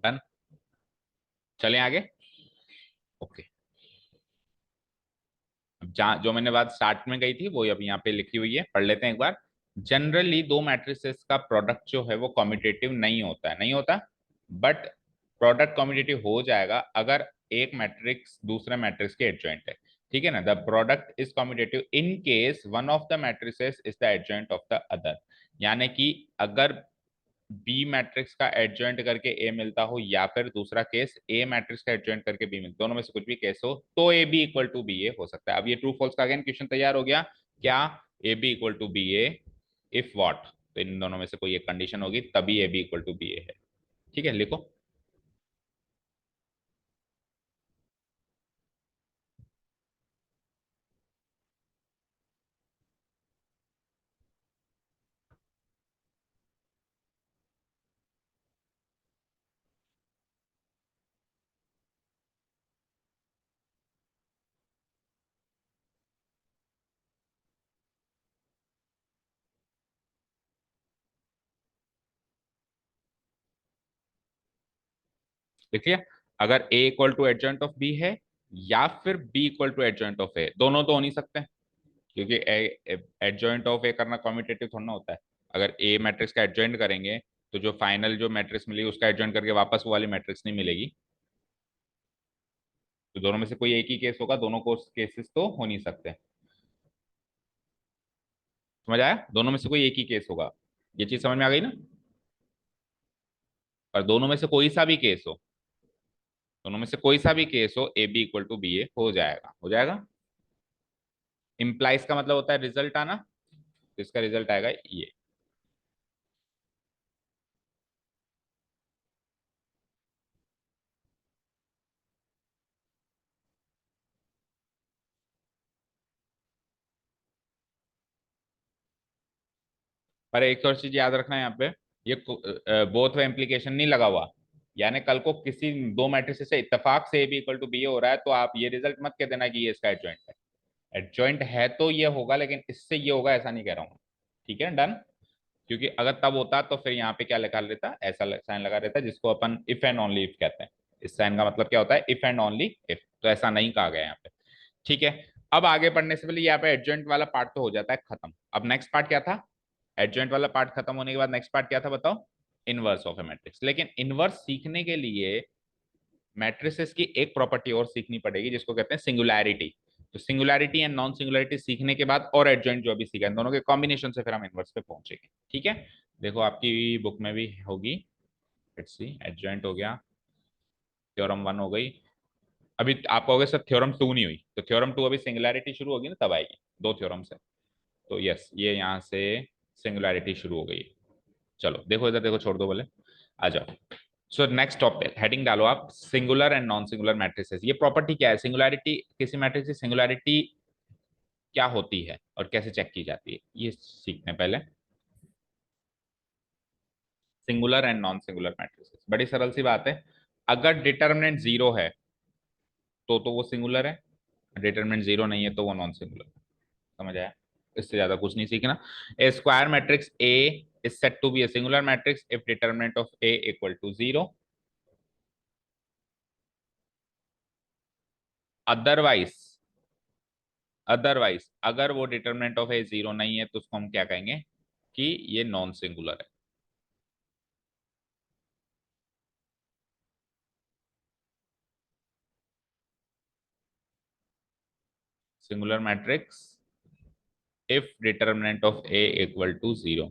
डन, चलें आगे। ओके, अब जहाँ जो मैंने बात स्टार्ट में कही थी वो अब यहाँ पे लिखी हुई है, पढ़ लेते हैं एक बार। जनरली दो मैट्रिसेस का प्रोडक्ट जो है वो कॉम्यूटेटिव नहीं होता है, नहीं होता। बट प्रोडक्ट कॉम्यूटेटिव हो जाएगा अगर एक मैट्रिक्स दूसरे मैट्रिक्स के एडजॉइंट है। ठीक है ना, the product is commutative in case one of the matrices is the adjoint of the other. यानी कि अगर बी मैट्रिक्स का एडजॉइंट करके ए मिलता हो, या फिर दूसरा केस ए मैट्रिक्स का एडजॉइंट करके बी मिलता, दोनों में से कुछ भी केस हो, तो A B equal to B A हो सकता है। अब ये ट्रू फॉल्स का अगेन क्वेश्चन तैयार हो गया, क्या A B equal to B A if what, तो इन दोनों में से कोई एक कंडीशन होगी तभी A B equal to B A है। ठीक है, लिखो। लिख लिया। अगर A equal to adjoint of B है या फिर B equal to adjoint of A, दोनों तो हो नहीं सकते, क्योंकि एडजॉइंट ऑफ ए करना कॉम्यूटेटिव थोड़ा ना होता है। अगर ए मैट्रिक्स का एडजॉइंट करेंगे तो जो फाइनल जो मैट्रिक्स मिलेगी उसका एडजॉइंट करके वापस वो वाली मैट्रिक्स नहीं मिलेगी। तो दोनों में से कोई एक ही केस होगा, दोनों को केसेस तो हो नहीं सकते। समझ आया, दोनों में से कोई एक ही केस होगा, ये चीज समझ में आ गई ना। पर दोनों में से कोई सा भी केस हो, दोनों में से कोई सा भी केस हो, A B equal to B A हो जाएगा, हो जाएगा। इंप्लाइज का मतलब होता है रिजल्ट आना, तो इसका रिजल्ट आएगा ये। पर एक और चीज याद रखना यहाँ पे, ये बोथ वे इम्प्लीकेशन नहीं लगा हुआ। यानी कल को किसी दो मैट्रिसेस से इत्तेफाक से A B equal to B हो रहा है, तो आप ये रिजल्ट मत कह देना कि ये इसका एडजॉइंट है। एडजॉइंट है तो ये होगा, लेकिन इससे ये होगा ऐसा नहीं कह रहा हूँ। ठीक है, डन। क्योंकि अगर तब होता तो फिर यहाँ पे क्या लिखा रहता, ऐसा साइन लगा रहता, जिसको अपन इफ एंड ओनली इफ कहते हैं। इस साइन का मतलब क्या होता है, इफ एंड ओनली इफ, तो ऐसा नहीं कहा गया यहाँ पे। ठीक है। अब आगे बढ़ने से पहले यहाँ पे एडजॉइंट वाला पार्ट तो हो जाता है खत्म। अब नेक्स्ट पार्ट क्या था, एडजॉइंट वाला पार्ट खत्म होने के बाद नेक्स्ट पार्ट क्या था बताओ, इनवर्स ऑफ ए मैट्रिक्स। लेकिन इनवर्स सीखने के लिए मैट्रिसेस की एक प्रॉपर्टी और सीखनी पड़ेगी, जिसको कहते हैं सिंगुलैरिटी। तो सिंगुलैरिटी एंड नॉन सिंगुलैरिटी सीखने के बाद और एडजॉइंट जो अभी सीखा, इन दोनों के कॉम्बिनेशन से फिर हम इनवर्स पे पहुंचेंगे। ठीक है, देखो आपकी बुक में भी होगी। लेट्स सी, एडजॉइंट हो गया, थ्योरम वन हो गई। अभी आप कहोगे सर थ्योरम टू नहीं हुई, तो थ्योरम टू अभी सिंगुलैरिटी शुरू होगी ना तब आएगी, दो थ्योरम्स है। तो यस, ये यहाँ से सिंगुलैरिटी शुरू हो गई। चलो देखो इधर देखो, छोड़ दो बोले, आ जाओ। सो नेक्स्ट टॉपिक हेडिंग डालो आप, singular and non singular matrices. ये प्रॉपर्टी क्या है, सिंगुलैरिटी, किसी मैट्रिक्स की सिंगुलैरिटी क्या होती है और कैसे चेक की जाती है, ये सीखने पहले। Singular and non singular matrices, बड़ी सरल सी बात है। अगर डिटर्मिनेंट जीरो है तो वो सिंगुलर है, डिटर्मिनेंट जीरो नहीं है तो वो नॉन सिंगुलर। समझ आया, इससे ज्यादा कुछ नहीं सीखना। A square matrix A is set to B a singular matrix if determinant of A equal to zero. Otherwise, otherwise अगर वो डिटर्मिनेंट ऑफ ए जीरो नहीं है तो उसको हम क्या कहेंगे कि ये नॉन सिंगुलर है। Singular matrix if determinant of A equal to zero.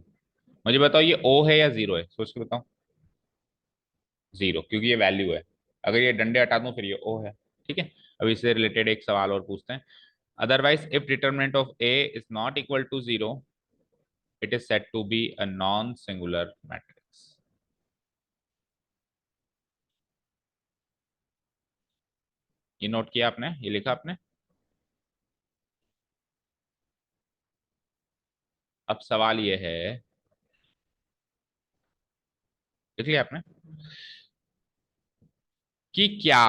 मुझे बताओ ये ओ है या जीरो है, सोच के बताओ। जीरो, क्योंकि ये वैल्यू है। अगर ये डंडे हटा दूं फिर ये ओ है। ठीक है, अब इससे रिलेटेड एक सवाल और पूछते हैं। Otherwise if determinant of A is not equal to zero, it is said to be a non singular matrix. ये नोट किया आपने, ये लिखा आपने। अब सवाल ये है, लिख लिया आपने, कि क्या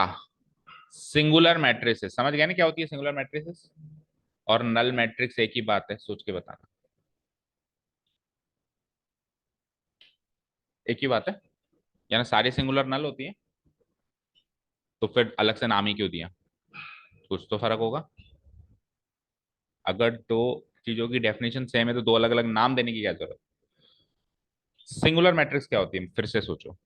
सिंगुलर मैट्रिसेस, समझ गए ना क्या होती है सिंगुलर मैट्रिसेस, और नल मैट्रिक्स एक ही बात है, सोच के बताना। एक ही बात है, यानी सारी सिंगुलर नल होती है, तो फिर अलग से नाम ही क्यों दिया, कुछ तो फर्क होगा। अगर दो चीजों की डेफिनेशन सेम है तो दो अलग अलग नाम देने की क्या जरूरत। सिंगुलर मैट्रिक्स क्या होती है, फिर से सोचो,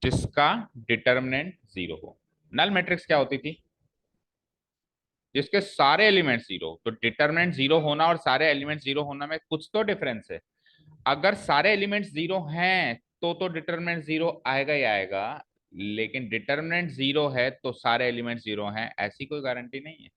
जिसका डिटर्मिनेंट जीरो हो। नल मैट्रिक्स क्या होती थी, जिसके सारे एलिमेंट जीरो। तो डिटर्मिनेंट जीरो होना और सारे एलिमेंट जीरो होना में कुछ तो डिफरेंस है। अगर सारे एलिमेंट्स जीरो हैं तो डिटरमिनेंट जीरो आएगा ही आएगा। लेकिन डिटरमिनेंट जीरो है तो सारे एलिमेंट्स जीरो हैं, ऐसी कोई गारंटी नहीं है।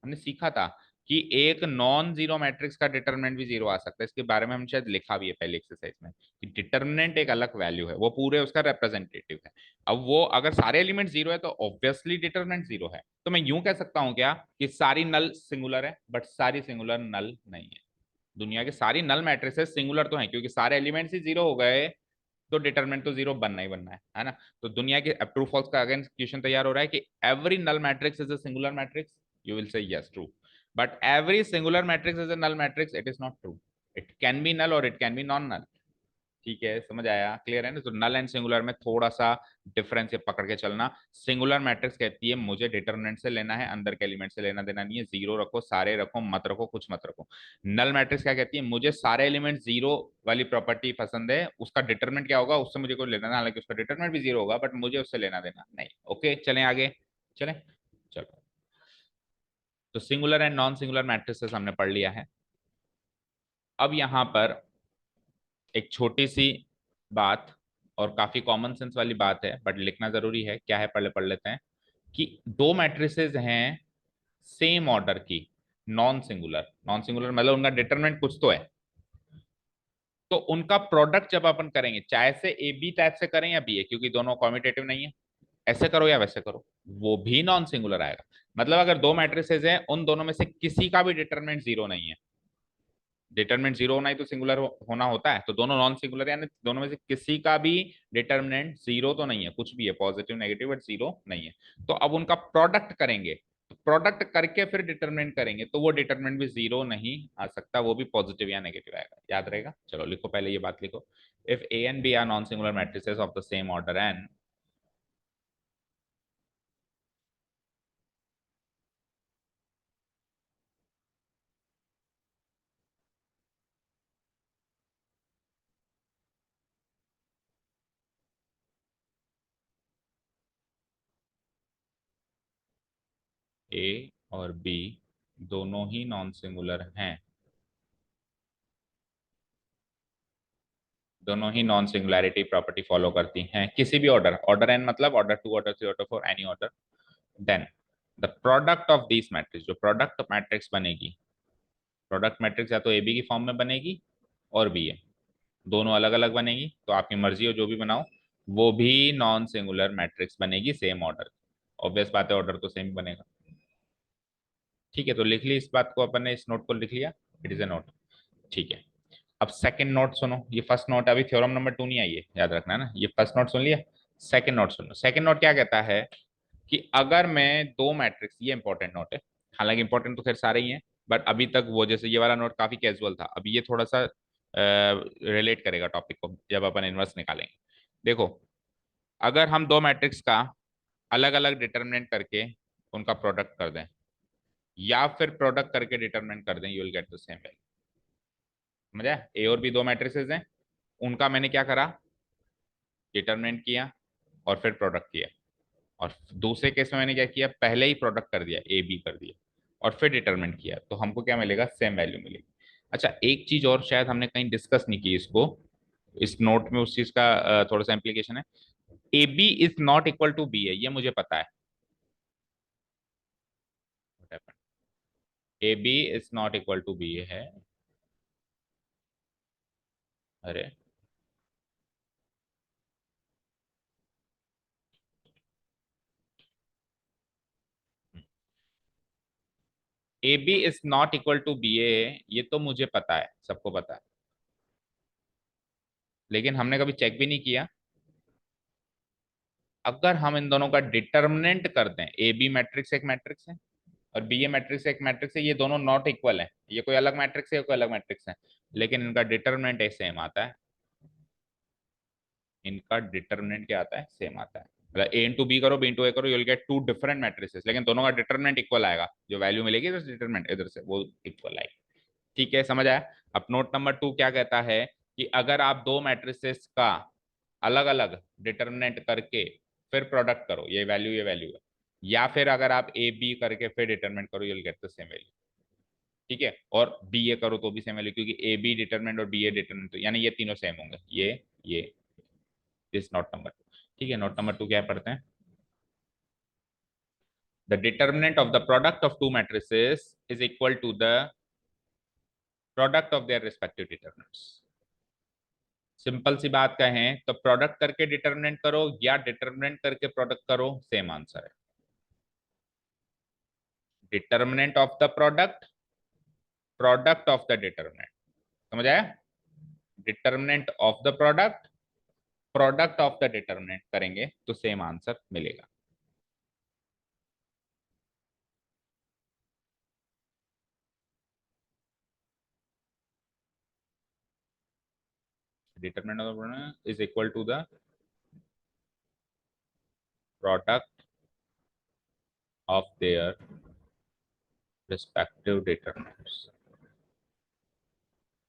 हमने सीखा था कि एक नॉन जीरो मैट्रिक्स का डिटरमिनेंट भी जीरो आ सकता है, इसके बारे में हम शायद लिखा भी है पहले एक्सरसाइज में, कि डिटरमिनेंट एक अलग वैल्यू है, वो पूरे उसका रिप्रेजेंटेटिव है। अब वो अगर सारे एलिमेंट जीरो है तो ऑब्वियसली डिटरमिनेंट जीरो है। तो मैं यूं कह सकता हूं क्या कि सारी नल सिंगुलर है, बट सारी सिंगुलर नल नहीं है। दुनिया के सारी नल मैट्रिसेस सिंगुलर तो हैं, क्योंकि सारे एलिमेंट्स ही जीरो हो गए, तो डिटरमिनेंट तो जीरो बनना ही बनना है ना। तो दुनिया के ट्रू फॉल्स का अगेंस्ट क्वेश्चन तैयार हो रहा है कि every null matrix is a singular matrix, you will say yes true, but every singular matrix is a null matrix, it is not true. It can be null और it can be non null. ठीक है, समझ आया, क्लियर है ना। तो नल एंड सिंगुलर में थोड़ा सा डिफरेंस पकड़ के चलना। सिंगुलर मैट्रिक्स कहती है मुझे डिटरमिनेंट से लेना है, अंदर के एलिमेंट से लेना देना नहीं है, जीरो रखो, सारे रखो, मत रखो, कुछ मत रखो। नल मैट्रिक्स क्या कहती है, मुझे सारे एलिमेंट जीरो वाली प्रॉपर्टी पसंद है, उसका डिटरमिनेंट क्या होगा उससे मुझे कोई लेना देना, हालांकि उसका डिटरमिनेंट भी जीरो होगा, बट मुझे उससे लेना देना नहीं। ओके, चलें आगे, चलें। चलो, तो singular and non singular matrix हमने पढ़ लिया है। अब यहां पर एक छोटी सी बात, और काफी कॉमन सेंस वाली बात है, बट लिखना जरूरी है, क्या है पढ़ लेते हैं। कि दो मैट्रिसेस हैं सेम ऑर्डर की, नॉन सिंगुलर, नॉन सिंगुलर मतलब उनका डिटरमिनेंट कुछ तो है, तो उनका प्रोडक्ट जब अपन करेंगे, चाहे से ए बी टाइप से करें या बी ए, क्योंकि दोनों कॉम्यूटेटिव नहीं है, ऐसे करो या वैसे करो, वो भी नॉन सिंगुलर आएगा। मतलब अगर दो मैट्रिसेस हैं, उन दोनों में से किसी का भी डिटरमिनेंट जीरो नहीं है, डिटरमिनेंट जीरो होना ही तो सिंगुलर होना होता है, तो दोनों नॉन सिंगुलर, यानी दोनों में से किसी का भी डिटरमिनेंट जीरो तो नहीं है, कुछ भी है पॉजिटिव नेगेटिव बट जीरो नहीं है। तो अब उनका प्रोडक्ट करेंगे, तो प्रोडक्ट करके फिर डिटरमिनेंट करेंगे, तो वो डिटरमिनेंट भी जीरो नहीं आ सकता, वो भी पॉजिटिव या नेगेटिव आएगा, याद रहेगा। चलो लिखो, पहले ये बात लिखो, if A and B are non singular matrices of the same order N, A और बी दोनों ही नॉन सिंगुलर हैं, दोनों ही नॉन सिंगुलैरिटी प्रॉपर्टी फॉलो करती हैं किसी भी ऑर्डर, ऑर्डर एन मतलब order two, order three, order four, any order, then the product of this matrix, जो प्रोडक्ट मैट्रिक्स बनेगी, प्रोडक्ट मैट्रिक्स या तो ए बी की फॉर्म में बनेगी और बी ए, दोनों अलग अलग बनेगी, तो आपकी मर्जी हो जो भी बनाओ, वो भी नॉन सिंगुलर मैट्रिक्स बनेगी सेम ऑर्डर। ऑब्वियस बात है, ऑर्डर तो सेम ही बनेगा। ठीक है, तो लिख ली इस बात को, अपन ने इस नोट को लिख लिया, इट इज ए नोट। ठीक है, अब सेकंड नोट सुनो, ये फर्स्ट नोट, अभी थ्योरम नंबर 2 नहीं आई है, याद रखना है ना, ये फर्स्ट नोट सुन लिया। सेकंड नोट सुनो, सेकंड नोट क्या कहता है कि अगर मैं दो मैट्रिक्स, ये इंपॉर्टेंट नोट है, हालांकि इंपॉर्टेंट तो खैर सारे ही हैं, बट अभी तक वो जैसे ये वाला नोट काफी कैजुअल था, अभी ये थोड़ा सा रिलेट करेगा टॉपिक को जब अपन इनवर्स निकालेंगे। देखो, अगर हम दो मैट्रिक्स का अलग अलग डिटरमिनेंट करके उनका प्रोडक्ट कर दें, या फिर प्रोडक्ट करके डिटरमिनेंट कर दें, you will get the same value. समझा? ए और बी दो मैट्रिसेस हैं, उनका मैंने क्या करा, डिटरमिनेंट किया और फिर प्रोडक्ट किया, और दूसरे केस में मैंने क्या किया, पहले ही प्रोडक्ट कर दिया, ए बी कर दिया और फिर डिटरमिनेट किया, तो हमको क्या मिलेगा, सेम वैल्यू मिलेगी। अच्छा, एक चीज और शायद हमने कहीं डिस्कस नहीं की इसको, इस नोट में उस चीज का थोड़ा सा इंप्लीकेशन है, A B is not equal to B है, ये मुझे पता है। A B is not equal to B है, अरे A B is not equal to B A, ये तो मुझे पता है, सबको पता है, लेकिन हमने कभी चेक भी नहीं किया। अगर हम इन दोनों का डिटर्मिनेंट कर दें, ए बी मैट्रिक्स एक मैट्रिक्स है और बी ए मैट्रिक्स एक मैट्रिक्स है, ये दोनों नॉट इक्वल है, ये कोई अलग मैट्रिक्स है, कोई अलग मैट्रिक्स है, लेकिन इनका डिटर्मिनेंट एक सेम आता है, इनका डिटर्मिनेंट क्या आता है, सेम आता है। मतलब ए इंटू बी करो, बी इंटू ए करो, you will get two different matrices, लेकिन दोनों का डिटर्मिनेंट इक्वल आएगा, जो वैल्यू मिलेगी इधर से डिटर्मिनेंट इधर से वो इक्वल आएगी। ठीक है, समझ आया। अब नोट नंबर 2 क्या कहता है कि अगर आप दो मैट्रिसेस का अलग अलग डिटर्मिनेंट करके फिर प्रोडक्ट करो, ये वैल्यू है, या फिर अगर आप ए बी करके फिर डिटरमिनेंट करो, you will get the same value. ठीक है, और बी ए करो तो भी सेम वैल्यू, क्योंकि ए बी डिटरमिनेंट और बी ए डिटरमिनेंट, तो यानी ये तीनों सेम होंगे, ये दिस नोट नंबर 2। ठीक है, नोट नंबर 2 क्या पढ़ते हैं, the determinant of the product of two matrices is equal to the product of their respective determinants. Simple सी बात कहें तो प्रोडक्ट करके डिटरमिनेंट करो या डिटरमिनेंट करके प्रोडक्ट करो, सेम आंसर है, determinant of the product, product of the determinant. समझ आया? Determinant of the product, product of the determinant करेंगे तो सेम आंसर मिलेगा। Determinant of the product is equal to the product of their respective determinants.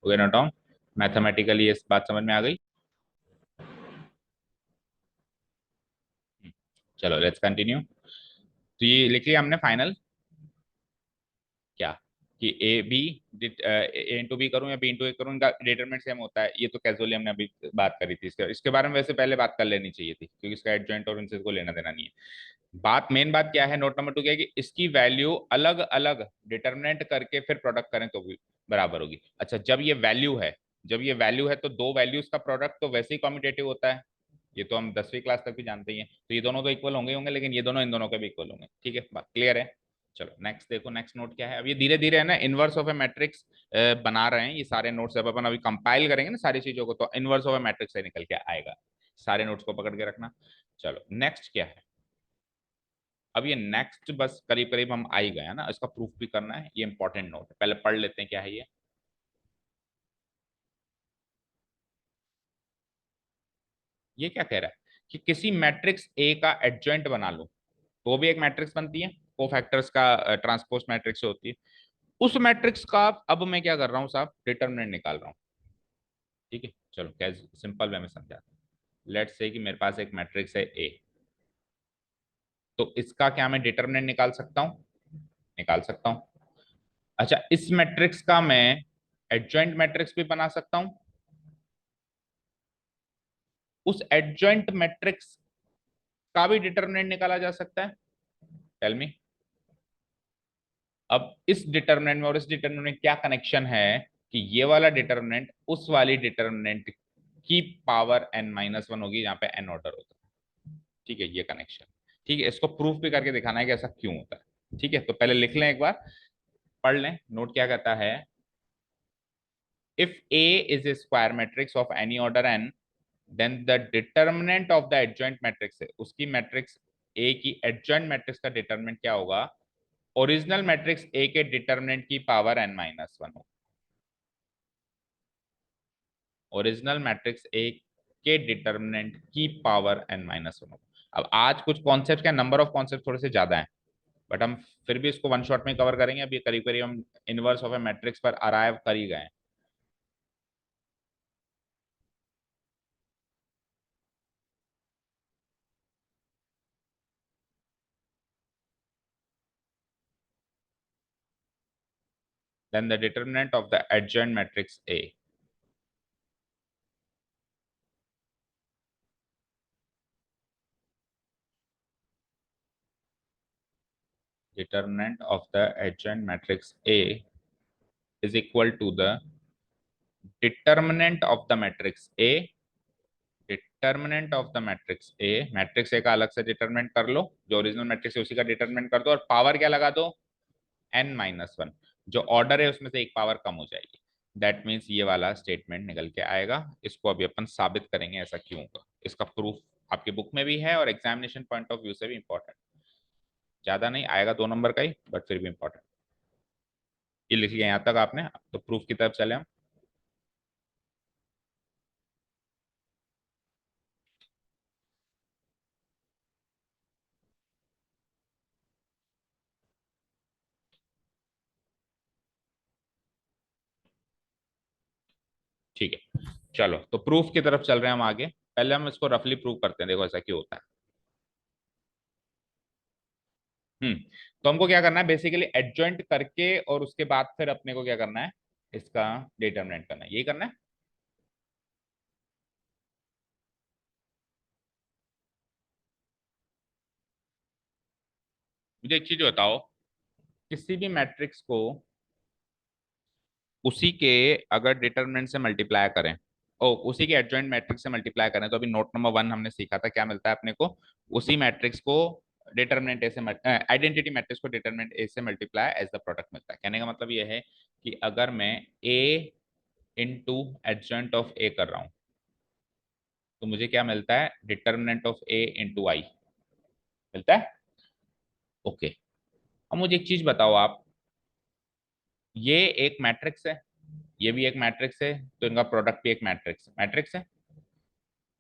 हो गया नोट डाउन? मैथमेटिकली इस बात समझ में आ गई? चलो लेट्स कंटिन्यू। तो ये लिख लिया हमने फाइनल क्या, कि A B A into B करूं या बी इंटू ए करूं, इनका डिटरमिनेंट सेम होता है। ये तो कैजुअली हमने अभी बात करी थी, इसके बारे में वैसे पहले बात कर लेनी चाहिए थी, क्योंकि इसका एडजॉइंट और इनसे को लेना देना नहीं है। बात मेन बात क्या है नोट नंबर 2 क्या है कि इसकी वैल्यू अलग अलग डिटरमिनेंट करके फिर प्रोडक्ट करें तो भी बराबर होगी। अच्छा, जब ये वैल्यू है तो दो वैल्यूज का प्रोडक्ट तो वैसे ही कॉम्पिटेटिव होता है। ये तो हम 10वीं क्लास तक भी जानते ही हैं। तो ये दोनों तो इक्वल होंगे होंगे, लेकिन ये दोनों इन दोनों के भी इक्वल होंगे। ठीक है, बात क्लियर है। चलो नेक्स्ट देखो, नेक्स्ट नोट क्या है। अब ये धीरे धीरे है ना इनवर्स ऑफ ए मैट्रिक्स बना रहे हैं ये सारे नोट्स। जब अपन अभी कंपाइल करेंगे ना सारी चीजों को, तो इनवर्स ऑफ ए मैट्रिक्स से निकल के आएगा। सारे नोट्स को पकड़ के रखना। चलो नेक्स्ट क्या है। अब ये नेक्स्ट बस करीब करीब हम आ ही गए हैं ना, इसका प्रूफ भी करना है। ये इंपॉर्टेंट नोट है, पहले पढ़ लेते हैं क्या है ये क्या कह रहा है कि किसी मैट्रिक्स ए का एडजॉइंट बना लो तो भी एक मैट्रिक्स बनती है, कोफैक्टर्स का ट्रांसपोज मैट्रिक्स होती है। उस मैट्रिक्स का अब मैं क्या कर रहा हूँ साहब, डिटरमिनेंट निकाल रहा हूँ। ठीक है, चलो क्या सिंपल वे में समझाते हैं। लेट्स से कि मेरे पास एक मैट्रिक्स है ए, तो इसका क्या मैं डिटरमिनेंट निकाल सकता हूँ? निकाल सकता हूँ। अच्छा, इस मैट्रिक्स का मैं एडजॉइंट मैट्रिक्स भी बना सकता हूँ। उस एडजॉइंट मैट्रिक्स का भी डिटरमिनेंट निकाला जा सकता है। Tell me. अब इस डिटरमिनेंट में और इस डिटरमिनेंट में क्या कनेक्शन है कि ये वाला डिटरमिनेंट उस वाली डिटरमिनेंट की पावर n-1 होगी, जहां पे n ऑर्डर होता है। ठीक है, ये कनेक्शन। ठीक है, इसको प्रूफ भी करके दिखाना है कि ऐसा क्यों होता है। ठीक है, तो पहले लिख लें एक बार, पढ़ लें नोट क्या कहता है। If A is a square matrix of any order n, then the determinant of the adjoint matrix है, उसकी मैट्रिक्स A की एडजॉइंट मैट्रिक्स का डिटरमिनेंट क्या होगा? ओरिजिनल मैट्रिक्स A के डिटरमिनेंट की पावर n-1 हो। ओरिजिनल मैट्रिक्स ए के डिटरमिनेंट की पावर n-1 हो। अब आज कुछ कॉन्सेप्ट, क्या नंबर ऑफ कॉन्सेप्ट थोड़े से ज्यादा हैं, बट हम फिर भी इसको वन शॉट में कवर करेंगे। अभी करीब करीब हम इनवर्स ऑफ ए मैट्रिक्स पर अराइव कर ही गए। Then the determinant of the adjoint matrix A, determinant of the adjoint matrix A is equal to the determinant of the matrix A, determinant of the matrix A, matrix A का अलग से डिटरमिनेंट कर लो, जो ओरिजिनल मैट्रिक्स है उसी का डिटरमिनेंट कर दो, और पावर क्या लगा दो? n-1। जो ऑर्डर है उसमें से एक पावर कम हो जाएगी। दैट मीन्स ये वाला स्टेटमेंट निकल के आएगा। इसको अभी अपन साबित करेंगे ऐसा क्यों होगा। इसका प्रूफ आपके बुक में भी है और एग्जामिनेशन पॉइंट ऑफ व्यू से भी इंपॉर्टेंट। ज्यादा नहीं आएगा, 2 नंबर का ही, बट फिर भी इंपॉर्टेंट। ये लिख लिया यहाँ तक आपने, तो प्रूफ की तरफ चले हम। ठीक है, चलो तो प्रूफ की तरफ चल रहे हैं हम आगे। पहले हम इसको रफली प्रूव करते हैं, देखो ऐसा क्यों होता है। हम्म तो हमको क्या करना है, बेसिकली एडजॉइंट करके और उसके बाद फिर अपने को क्या करना है, इसका डिटरमिनेंट करना है, यही करना है। मुझे एक चीज बताओ, किसी भी मैट्रिक्स को उसी के अगर डिटरमिनेंट से मल्टीप्लाई करें, ओ उसी के एडजॉइंट मैट्रिक्स से मल्टीप्लाई करें, तो अभी नोट नंबर 1 हमने सीखा था, क्या मिलता है अपने को? उसी मैट्रिक्स को डिटरमिनेंट ए से, आइडेंटिटी मैट्रिक्स को डिटरमिनेंट ए से मल्टीप्लाई एज द प्रोडक्ट मिलता है। कहने का मतलब ये है कि अगर मैं ए इंटू एडजॉइंट ऑफ ए कर रहा हूं, तो मुझे क्या मिलता है? डिटरमिनेंट ऑफ ए इंटू आई मिलता है। ओके, अब मुझे एक चीज बताओ आप, ये एक मैट्रिक्स है, ये भी एक मैट्रिक्स है, तो इनका प्रोडक्ट भी एक मैट्रिक्स मैट्रिक्स है।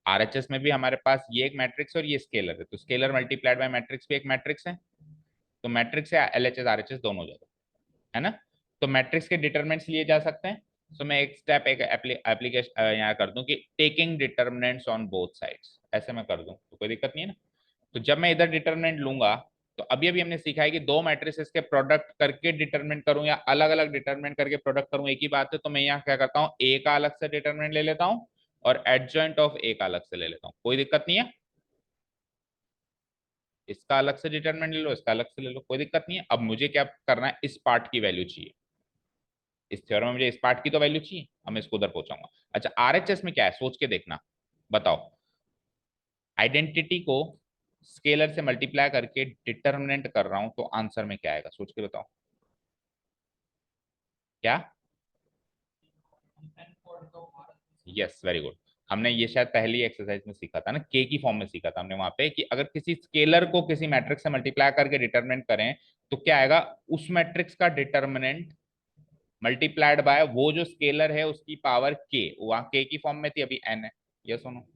आरएचएस में भी हमारे पास ये एक मैट्रिक्स और ये स्केलर है, तो स्केलर मल्टीप्लाइड बाय मैट्रिक्स भी एक मैट्रिक्स है। तो मैट्रिक्स है एलएचएस आरएचएस दोनों जगह, है ना? तो मैट्रिक्स के डिटरमिनेंट्स लिए जा सकते हैं। तो मैं एक स्टेप एक एप्लीकेशन यहाँ कर दूं कि taking determinants on both sides, ऐसे मैं कर दूं तो कोई दिक्कत नहीं है ना। तो जब मैं इधर डिटरमिनेंट लूंगा तो अभी अभी हमने सीखा है कि दो मैट्रिसेस के प्रोडक्ट करके डिटरमिनेट करूं या अलग अलग डिटरमिनेट करके प्रोडक्ट करूं, एक ही बात है। तो मैं यहाँ क्या करता हूँ, ए का अलग से डिटरमिनेंट ले लेता हूँ और एडजॉइंट ऑफ ए का अलग से ले लेता हूँ, कोई दिक्कत नहीं है। इसका अलग से डिटरमिनेंट ले लो, इसका अलग से ले लो, कोई दिक्कत नहीं है। अब मुझे क्या करना है, इस पार्ट की वैल्यू चाहिए। इस थ्योरम में मुझे इस पार्ट की तो वैल्यू चाहिए, अब मैं इसको उधर पहुंचाऊंगा। अच्छा, आरएचएस में क्या है सोच के देखना, बताओ। आइडेंटिटी को स्केलर से मल्टीप्लाई करके डिटरमिनेंट कर रहा हूं, तो आंसर में क्या आएगा, सोच के बताओ। क्या? Yes, very good. हमने ये शायद पहली एक्सरसाइज में सीखा था ना, के की फॉर्म में सीखा था हमने वहां पे, कि अगर किसी स्केलर को किसी मैट्रिक्स से मल्टीप्लाई करके डिटरमिनेंट करें तो क्या आएगा, उस मैट्रिक्स का डिटरमिनेंट मल्टीप्लाइड बाय वो जो स्केलर है उसकी पावर के, वहां के की फॉर्म में थी, अभी एन है। ये सुनो,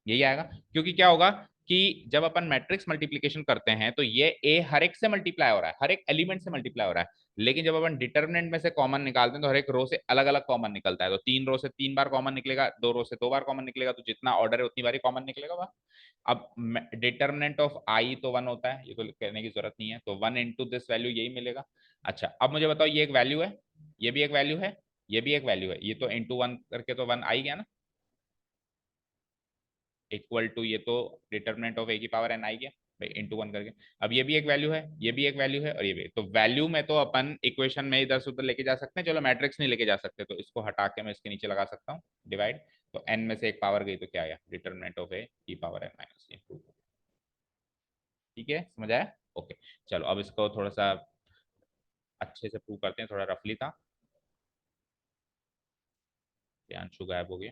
यही आएगा। क्योंकि क्या होगा कि जब अपन मैट्रिक्स मल्टीप्लीकेशन करते हैं तो ये ए हर एक से मल्टीप्लाई हो रहा है, हर एक एलिमेंट से मल्टीप्लाई हो रहा है। लेकिन जब अपन डिटर्मिनेंट में से कॉमन निकालते हैं तो हर एक रो से अलग अलग कॉमन निकलता है। तो तीन रो से तीन बार कॉमन निकलेगा, दो रो से दो बार कॉमन निकलेगा, तो जितना ऑर्डर है उतनी बार कॉमन निकलेगा वह। अब डिटर्मिनेंट ऑफ आई तो वन होता है, ये तो कहने की जरूरत नहीं है, तो वन इंटू दिस वैल्यू यही मिलेगा। अच्छा, अब मुझे बताओ, ये एक वैल्यू है, ये भी एक वैल्यू है, ये भी एक वैल्यू है, ये तो इंटू वन करके तो वन आई गया ना, इक्वल टू ये तो डिटर्मिनेंट ऑफ ए की पावर एन आई गया भाई, इंटू वन करके। अब ये भी एक वैल्यू है, ये भी एक वैल्यू है, और ये भी। तो वैल्यू में तो अपन इक्वेशन में इधर से उधर लेके जा सकते हैं, चलो मैट्रिक्स नहीं लेके जा सकते, तो इसको हटा के मैं इसके नीचे लगा सकता हूँ डिवाइड। तो एन में से एक पावर गई तो क्या आया, डिटर्मिनेंट ऑफ ए की पावर एन माइनस ए। ठीक है, समझ आया? ओके। चलो अब इसको थोड़ा सा अच्छे से प्रूव करते हैं, थोड़ा रफली था, ध्यान छू गायब हो गया।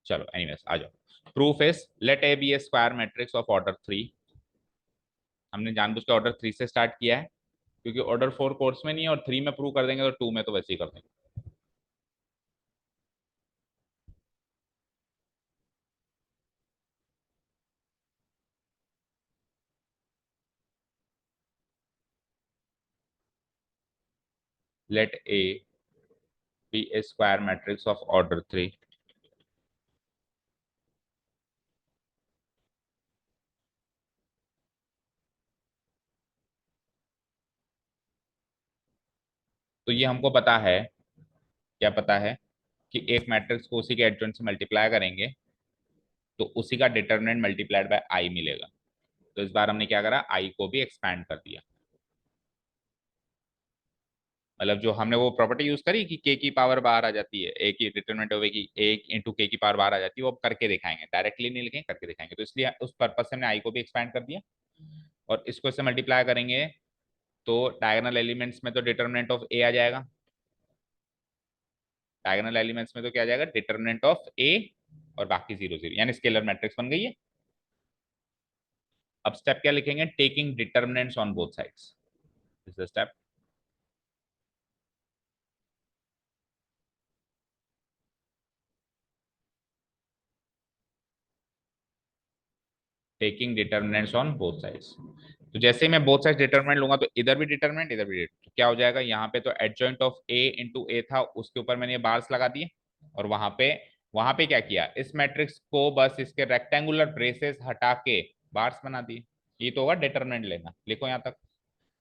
चलो एनीवेज आ जाओ। Proof is let A B a square matrix of order three. हमने जानबूझ के ऑर्डर थ्री से स्टार्ट किया है, क्योंकि ऑर्डर फोर कोर्स में नहीं है, और थ्री में प्रूव कर देंगे तो टू में तो वैसे ही कर देंगे। Let A B a square matrix of order three. तो ये हमको पता है, क्या पता है, कि एक मैट्रिक्स को उसी के एडजॉइंट से मल्टीप्लाई करेंगे तो उसी का डिटरमिनेंट मल्टीप्लाइड बाय आई मिलेगा। तो इस बार हमने क्या करा, आई को भी एक्सपैंड कर दिया। मतलब जो हमने वो प्रॉपर्टी यूज करी कि के की पावर बाहर आ जाती है, ए की डिटरमिनेंट ऑफ ए की एक इंटू के की पावर बाहर आ जाती है, वो अब करके दिखाएंगे, डायरेक्टली नहीं लिखेंगे, करके दिखाएंगे। तो इसलिए उस पर्पज से हमने आई को भी एक्सपैंड कर दिया, और इसको इससे मल्टीप्लाई करेंगे तो डायगोनल एलिमेंट्स में तो डिटरमिनेंट ऑफ ए आ जाएगा। डायगोनल एलिमेंट्स में तो क्या आ जाएगा, डिटरमिनेंट ऑफ ए, और बाकी जीरो जीरो, यानी स्केलर मैट्रिक्स बन गई है। अब स्टेप क्या लिखेंगे, taking determinants on both sides, this is step. Taking determinants on both sides. तो जैसे ही मैं बोथ साइड डिटरमिनेंट लूंगा तो इधर भी डिटरमिनेंट, इधर भी डिटरमिनेंट, तो क्या हो जाएगा, यहाँ पे तो एडजॉइंट ऑफ ए इंटू ए था, उसके ऊपर मैंने ये बार्स लगा दिए, और वहां पे क्या किया, इस मैट्रिक्स को बस इसके रेक्टेंगुलर ब्रेसेस हटा के बार्स बना दिए। ये तो होगा डिटरमिनेंट लेना, लिखो यहाँ तक,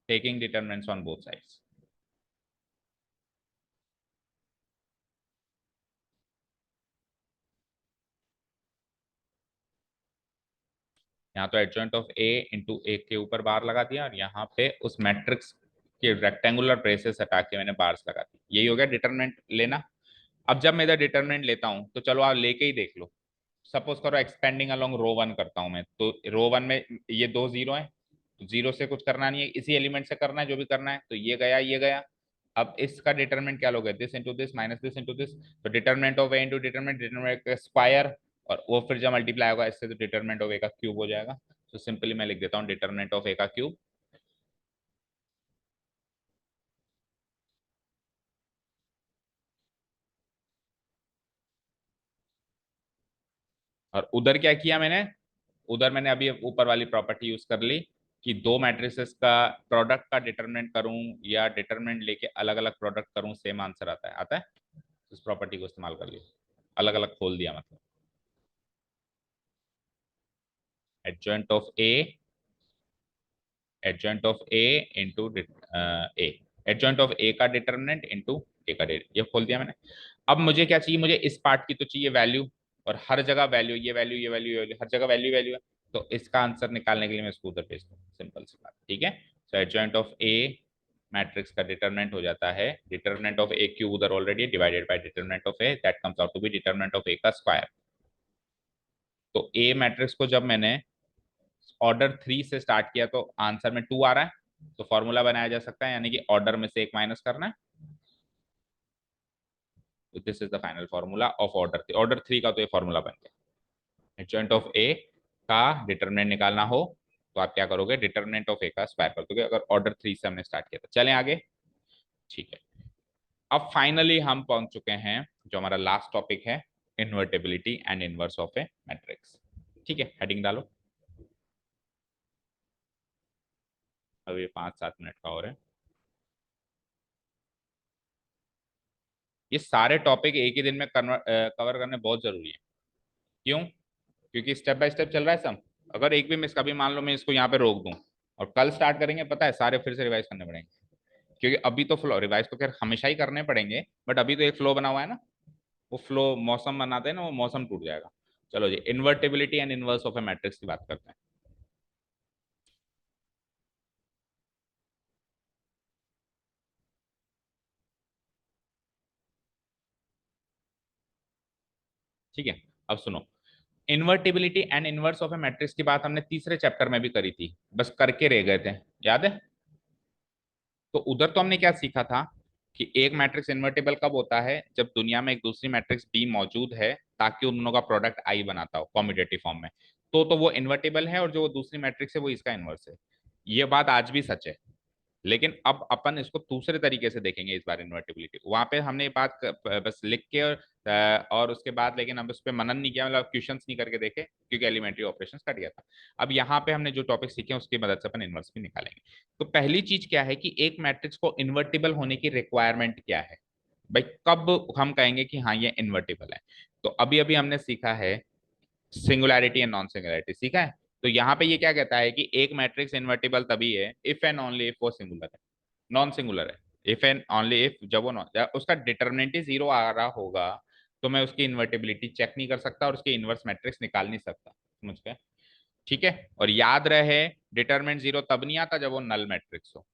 taking determinants on both sides. यहाँ तो एडजॉइंट ऑफ ए इंटू ए के ऊपर बार लगा दिया, और यहाँ पे उस मैट्रिक्स के रेक्टेंगुलर ब्रेसेस हटा के मैंने बार्स लगा दी, यही हो गया डिटरमिनेंट लेना। अब जब मैं इधर डिटरमिनेंट लेता हूं तो चलो आप लेके ही देख लो। सपोज करो एक्सपेंडिंग अलोंग रो वन करता हूं मैं, तो रो वन में ये दो जीरो है, तो जीरो से कुछ करना नहीं है, इसी एलिमेंट से करना है जो भी करना है, तो ये गया ये गया। अब इसका डिटरमिनेंट क्या लोगे, this into this minus this into this, तो determinant of A into determinant का स्क्वायर, और वो फिर जब मल्टीप्लाई होगा इससे तो डिटरमिनेंट ऑफ ए का क्यूब हो जाएगा। तो सिंपली मैं लिख देता हूँ डिटरमिनेंट ऑफ ए का क्यूब। और उधर क्या किया मैंने, उधर मैंने अभी ऊपर वाली प्रॉपर्टी यूज कर ली, कि दो मैट्रिसेस का प्रोडक्ट का डिटरमिनेंट करूं या डिटरमिनेंट लेके अलग अलग प्रोडक्ट करूं, सेम आंसर आता है, आता है। उस प्रॉपर्टी को इस्तेमाल कर लिया, अलग अलग खोल दिया, मतलब adjoint of A adjoint of A into A, adjoint of A का डिटर्मिनेंट इंटू ए का डिटर्मिनेंट, ये खोल दिया मैंने। अब मुझे क्या चाहिए, मुझे इस पार्ट की तो चाहिए वैल्यू, और हर जगह वैल्यू, ये वैल्यू, ये वैल्यू, ये वैल्यू, हर जगह वैल्यू वैल्यू है। तो इसका आंसर निकालने के लिए मैं इसको उधर भेज दूँ, सिंपल सी बात, ठीक है। So adjoint of a matrix का डिटर्मिनेंट हो जाता है, डिटर्मिनेंट ऑफ ए क्यूब उधर already divided by determinant of A, that comes out to be determinant of A का स्क्वायर। तो ए मैट्रिक्स को जब मैंने ऑर्डर 3 से स्टार्ट किया तो आंसर में 2 आ रहा है, तो फॉर्मूला बनाया जा सकता है, यानी कि ऑर्डर में से एक माइनस करना है। तो this is the final formula of order 3, order 3 का तो ये फॉर्मूला बन गया। एडजॉइंट ऑफ ए का डिटरमिनेंट निकालना हो तो आप क्या करोगे, डिटरमिनेंट ऑफ ए का स्क्वायर कर दोगे, अगर ऑर्डर 3 से हमने स्टार्ट किया था। चलें आगे, ठीक है। अब फाइनली हम पहुंच चुके हैं जो हमारा लास्ट टॉपिक है, invertibility and inverse of a matrix. ठीक है, हेडिंग डालो। अभी 5-7 मिनट का और है। ये सारे टॉपिक एक ही दिन में कवर करने बहुत जरूरी है। क्यों? क्योंकि स्टेप बाय स्टेप चल रहा है सब। अगर एक भी मिस, कभी मान लो मैं इसको यहाँ पे रोक दूं और कल स्टार्ट करेंगे, पता है सारे फिर से रिवाइज करने पड़ेंगे, क्योंकि अभी तो फ्लो, रिवाइज तो खैर हमेशा ही करने पड़ेंगे, बट अभी तो एक फ्लो बना हुआ है ना, वो फ्लो मौसम बनाते हैं ना, वो मौसम टूट जाएगा। चलो जी, invertibility and inverse of a matrix की बात करते हैं। ठीक है, अब सुनो। Invertibility and inverse of a matrix की बात हमने तीसरे चैप्टर में भी करी थी, बस करके रह गए थे, याद है? तो उधर तो हमने क्या सीखा था कि एक मैट्रिक्स इन्वर्टिबल कब होता है, जब दुनिया में एक दूसरी मैट्रिक्स बी मौजूद है ताकि उन दोनों का प्रोडक्ट आई बनाता हो कॉम्यूटेटिव फॉर्म में, तो वो इन्वर्टिबल है, और जो वो दूसरी मैट्रिक्स है वो इसका इनवर्स है। ये बात आज भी सच है, लेकिन अब अपन इसको दूसरे तरीके से देखेंगे इस बार इन्वर्टिबिलिटी। वहां पे हमने ये बात बस लिख के और उसके बाद, लेकिन अब उस पर मनन नहीं किया, मतलब क्वेश्चंस नहीं करके देखे, क्योंकि एलिमेंट्री ऑपरेशंस कट गया था। अब यहाँ पे हमने जो टॉपिक सीखे उसकी मदद से अपन इनवर्स भी निकालेंगे। तो पहली चीज क्या है कि एक मैट्रिक्स को इन्वर्टिबल होने की रिक्वायरमेंट क्या है, भाई कब हम कहेंगे कि हाँ ये इन्वर्टिबल है। तो अभी अभी हमने सीखा है सिंगुलैरिटी एंड नॉन सिंगुलैरिटी, सीखा है। तो यहाँ पे ये क्या कहता है कि एक मैट्रिक्स इन्वर्टिबल तभी है इफ एंड ओनली इफ वो सिंगुलर है, नॉन सिंगुलर है। इफ एंड ओनली इफ, जब वो उसका डिटर्मिनेंट ही 0 आ रहा होगा तो मैं उसकी इन्वर्टिबिलिटी चेक नहीं कर सकता और उसकी इनवर्स मैट्रिक्स निकाल नहीं सकता, समझ गए? ठीक है, और याद रहे डिटर्मिनेंट 0 तब नहीं आता जब वो नल मैट्रिक्स हो,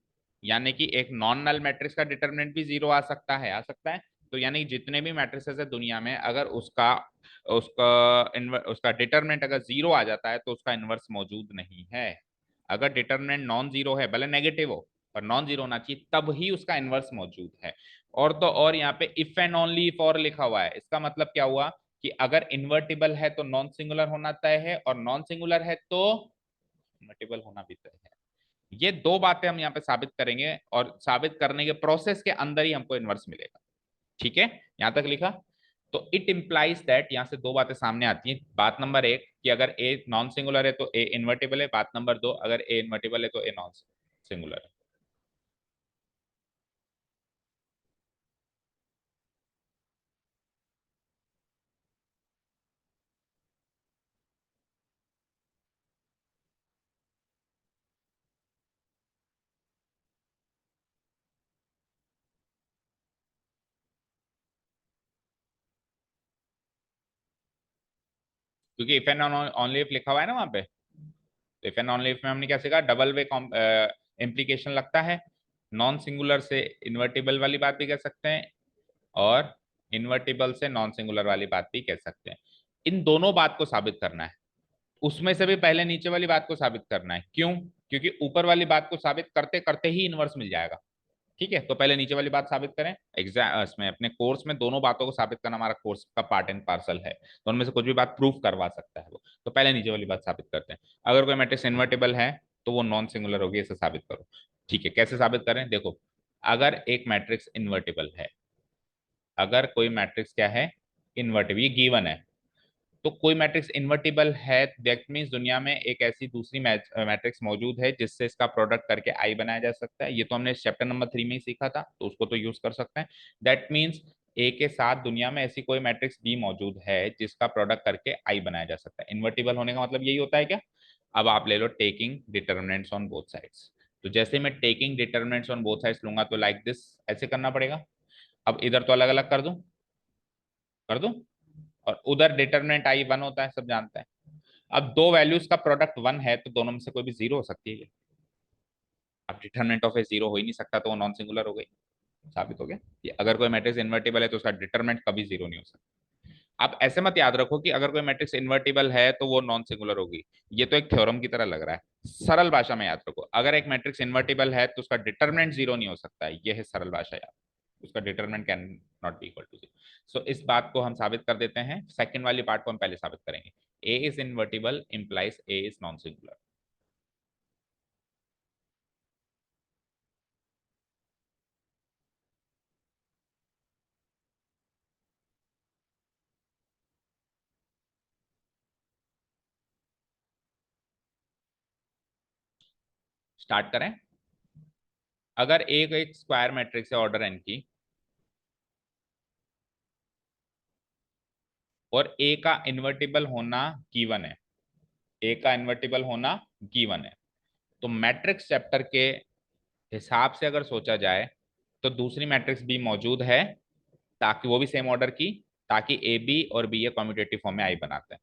यानी कि एक नॉन नल मैट्रिक्स का डिटर्मिनेंट भी 0 आ सकता है, आ सकता है। तो यानी जितने भी मैट्रिसेस है दुनिया में, अगर उसका उसका उसका डिटर्मिनेंट अगर 0 आ जाता है तो उसका इनवर्स मौजूद नहीं है। अगर डिटर्मिनेंट नॉन जीरो है, भले नेगेटिव हो पर नॉन जीरो होना चाहिए, तब ही उसका इनवर्स मौजूद है। और तो और यहाँ पे इफ एंड ओनली इफ और लिखा हुआ है, इसका मतलब क्या हुआ कि अगर इन्वर्टिबल है तो नॉन सिंगुलर होना तय है, और नॉन सिंगुलर है तो इन्वर्टिबल होना भी तय है। ये दो बातें हम यहाँ पे साबित करेंगे, और साबित करने के प्रोसेस के अंदर ही हमको इनवर्स मिलेगा। ठीक है, यहां तक लिखा। तो इट इंप्लाइज दैट, यहां से दो बातें सामने आती हैं। बात नंबर एक कि अगर ए नॉन सिंगुलर है तो ए इन्वर्टिबल है। बात नंबर दो, अगर ए इन्वर्टिबल है तो ए नॉन सिंगुलर है। क्योंकि इफ एंड ओनली इफ लिखा हुआ है ना वहां पे, तो इफ एंड ओनली इफ में हमने क्या सीखा, डबल वे इम्प्लीकेशन लगता है। नॉन सिंगुलर से इन्वर्टिबल वाली बात भी कह सकते हैं, और इन्वर्टिबल से नॉन सिंगुलर वाली बात भी कह सकते हैं। इन दोनों बात को साबित करना है, उसमें से भी पहले नीचे वाली बात को साबित करना है। क्यों? क्योंकि ऊपर वाली बात को साबित करते करते ही इनवर्स मिल जाएगा। ठीक है, तो पहले नीचे वाली बात साबित करें। एग्जाम इसमें अपने कोर्स में दोनों बातों को साबित करना हमारा कोर्स का पार्ट एंड पार्सल है, तो उनमें से कुछ भी बात प्रूफ करवा सकता है वो। तो पहले नीचे वाली बात साबित करते हैं। अगर कोई मैट्रिक्स इन्वर्टिबल है तो वो नॉन सिंगुलर होगी, इसे साबित करो। ठीक है, कैसे साबित करें? देखो, अगर एक मैट्रिक्स इन्वर्टिबल है, अगर कोई मैट्रिक्स क्या है, इन्वर्टिबल, ये गिवन है। तो कोई मैट्रिक्स इन्वर्टिबल है, दैट मींस दुनिया में एक ऐसी दूसरी मैट्रिक्स मौजूद है जिससे इसका प्रोडक्ट करके आई बनाया जा सकता है। ये तो हमने चैप्टर नंबर 3 में ही सीखा था, तो उसको तो यूज कर सकते हैं। दैट मींस ए के साथ दुनिया में ऐसी कोई मैट्रिक्स बी मौजूद है जिसका प्रोडक्ट करके आई बनाया जा सकता है। इन्वर्टिबल होने का मतलब यही होता है क्या? अब आप ले लो taking determinants on both sides. तो जैसे मैं taking determinants on both sides लूंगा तो लाइक दिस ऐसे करना पड़ेगा। अब इधर तो अलग अलग कर दूं। और उधर डिटरमिनेंट आई वन होता है, सब जानते हैं। अब दो वैल्यूज का प्रोडक्ट वन है तो दोनों में से कोई भी जीरो हो सकती है। अब डिटरमिनेंट ऑफ ए जीरो हो ही नहीं सकता, तो वो नॉन सिंगुलर हो गई। साबित हो गया कि अगर कोई मैट्रिक्स इन्वर्टिबल है तो उसका डिटरमिनेंट कभी जीरो नहीं हो सकता। आप ऐसे मत याद रखो कि अगर कोई मैट्रिक्स इन्वर्टिबल है तो वो नॉन सिंगुलर होगी। ये तो एक थ्योरम की तरह लग रहा है। सरल भाषा में याद रखो, अगर एक मैट्रिक्स इन्वर्टिबल है तो उसका डिटरमिनेंट जीरो नहीं हो सकता है। ये है सरल भाषा याद। उसका determinant can not be equal to zero. So इस बात को हम साबित कर देते हैं। सेकंड वाली पार्ट को हम पहले साबित करेंगे। A is invertible implies A is non singular. Start करें। अगर ए एक स्क्वायर मैट्रिक्स है ऑर्डर एन की, और ए का इन्वर्टिबल होना गिवन है, ए का इन्वर्टिबल होना गिवन है, तो मैट्रिक्स चैप्टर के हिसाब से अगर सोचा जाए तो दूसरी मैट्रिक्स भी मौजूद है, ताकि वो भी सेम ऑर्डर की, ताकि ए बी और बी ए कम्यूटेटिव फॉर्म में आई बनाते हैं।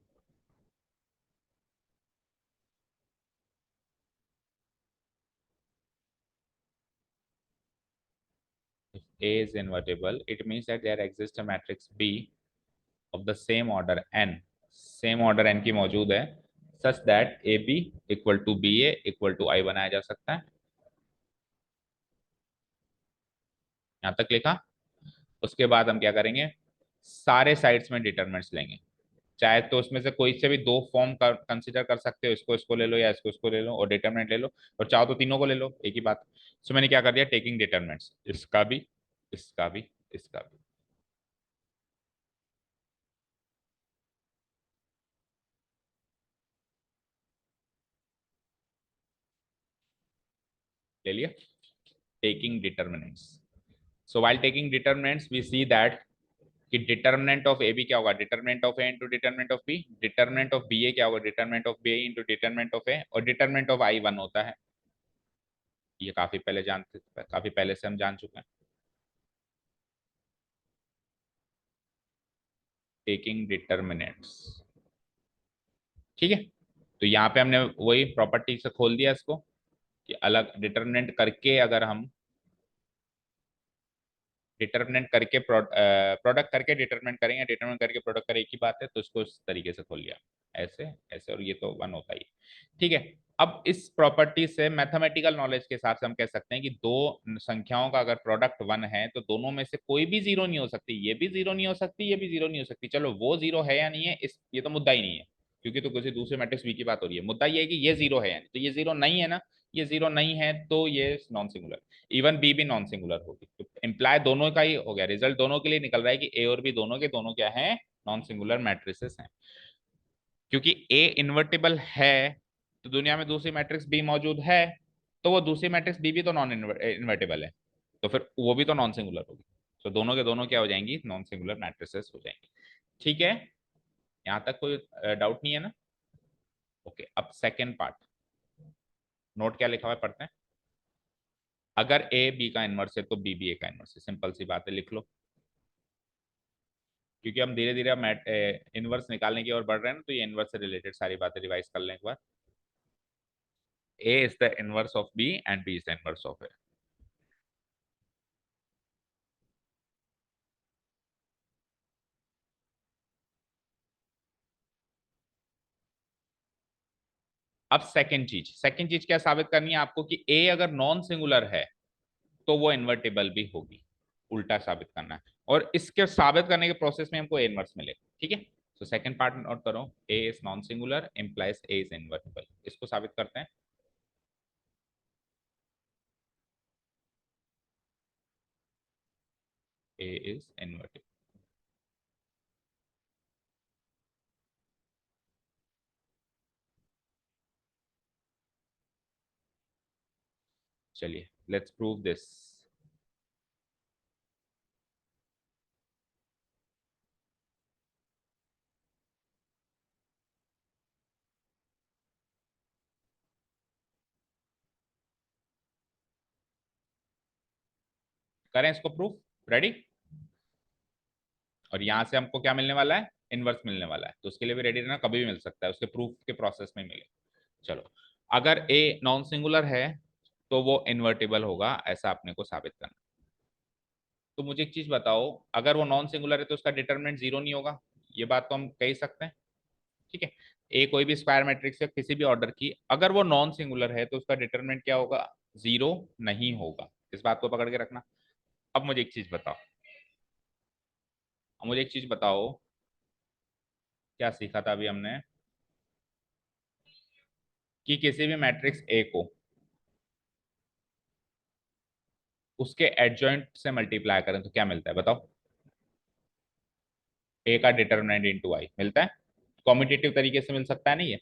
If A is invertible, it means that there exists a matrix B of the same order n, same order n की मौजूद है, such that A B equal to B A equal to I बनाया जा सकता है। यहां तक लिखा। उसके बाद हम क्या करेंगे, सारे साइड्स में डिटरमिनेंट्स लेंगे। चाहे तो उसमें से कोई से भी दो फॉर्म कंसिडर कर सकते हो, इसको इसको ले लो या इसको इसको ले लो और डिटरमिनेंट ले लो, और चाहो तो तीनों को ले लो, एक ही बात। सो मैंने क्या कर दिया, टेकिंग डिटरमिनेंट्स, इसका भी, इसका भी, इसका भी ले लिया। Taking determinants. So while taking determinants we see that कि डिटरमिनेंट ऑफ ए बी क्या होगा, determinant of A into determinant of B. Determinant of B A क्या होगा, determinant of B A into determinant of A, और डिटरमिनेंट ऑफ आई वन होता है। ये काफी पहले से हम जान चुके हैं। टेकिंग डिटरमिनेंट्स, ठीक है। तो यहाँ पे हमने वही प्रॉपर्टी से खोल दिया इसको, कि अलग डिटरमिनेंट करके अगर हम डिटरमिनेंट करके प्रोडक्ट करके डिटरमिनेंट करेंगे, डिटरमिनेंट करके प्रोडक्ट करें, एक ही बात है, तो इसको इस तरीके से खोल लिया, ऐसे ऐसे, और ये तो वन होता ही, ठीक है। अब इस प्रॉपर्टी से मैथमेटिकल नॉलेज के हिसाब से हम कह सकते हैं कि दो संख्याओं का अगर प्रोडक्ट वन है तो दोनों में से कोई भी जीरो नहीं हो सकती, ये भी जीरो नहीं हो सकती, ये भी जीरो नहीं हो सकती। चलो वो जीरो है या नहीं है, इस ये तो मुद्दा ही नहीं है, क्योंकि तो किसी दूसरे मैट्रिक्स बी की बात हो रही है। मुद्दा ये है कि ये जीरो है या नहीं, तो ये जीरो नहीं है ना, ये जीरो नहीं है तो ये नॉन सिंगुलर। इवन बी भी नॉन सिंगुलर होगी, तो इंप्लाय दोनों का ही हो गया, रिजल्ट दोनों के लिए निकल रहा है कि ए और बी दोनों के दोनों क्या है, नॉन सिंगुलर मैट्रिसेस हैं। क्योंकि ए इन्वर्टिबल है तो दुनिया में दूसरी मैट्रिक्स बी मौजूद है, तो वो दूसरी मैट्रिक्स बी भी तो नॉन इन्वर्टिबल है, तो फिर वो भी तो नॉन सिंगुलर होगी। तो दोनों के दोनों क्या हो जाएंगी, नॉन सिंगुलर मैट्रिसेस हो जाएंगी। ठीक है, यहाँ तक कोई डाउट नहीं है ना। ओके, अब सेकेंड पार्ट, नोट क्या लिखा हुआ है पढ़ते हैं। अगर ए बी का इनवर्स है तो बी भी ए का इनवर्स है, सिंपल सी बात है, लिख लो। क्योंकि हम धीरे धीरे मैट इनवर्स निकालने की ओर बढ़ रहे हैं ना, तो ये इनवर्स से रिलेटेड सारी बातें रिवाइज कर लें एक बार। A is the inverse of B and B is the inverse of A. अब सेकंड चीज क्या साबित करनी है आपको, कि A अगर नॉन सिंगुलर है तो वो इन्वर्टिबल भी होगी, उल्टा साबित करना है। और इसके साबित करने के प्रोसेस में हमको A इनवर्स मिलेगा, ठीक है। तो सेकंड पार्ट नोट करो, A is non singular implies A is invertible, इसको साबित करते हैं। A is invertible. चलिए लेट्स प्रूव दिस। करें इसको प्रूफ, रेडी। और यहां से हमको क्या मिलने वाला है, इनवर्स मिलने वाला है, तो उसके लिए भी रेडी रहना, कभी भी मिल सकता है, उसके प्रूफ के प्रोसेस में मिले। चलो, अगर ए नॉन सिंगुलर है तो वो इन्वर्टिबल होगा, ऐसा अपने को साबित करना। तो मुझे एक चीज बताओ, अगर वो नॉन सिंगुलर है तो उसका डिटरमिनेंट जीरो नहीं होगा, ये बात तो हम कह ही सकते हैं, ठीक है। ए कोई भी स्क्वायर मैट्रिक्स है किसी भी ऑर्डर की, अगर वो नॉन सिंगुलर है तो उसका डिटरमिनेंट क्या होगा, जीरो नहीं होगा, इस बात को पकड़ के रखना। अब मुझे एक चीज बताओ, मुझे एक चीज बताओ, क्या सीखा था अभी हमने, कि किसी भी मैट्रिक्स ए को उसके एडजॉइंट से मल्टीप्लाई करें तो क्या मिलता है बताओ, ए का डिटरमिनेंट इनटू आई मिलता है। कॉम्पिटिटिव तरीके से मिल सकता है नहीं ये,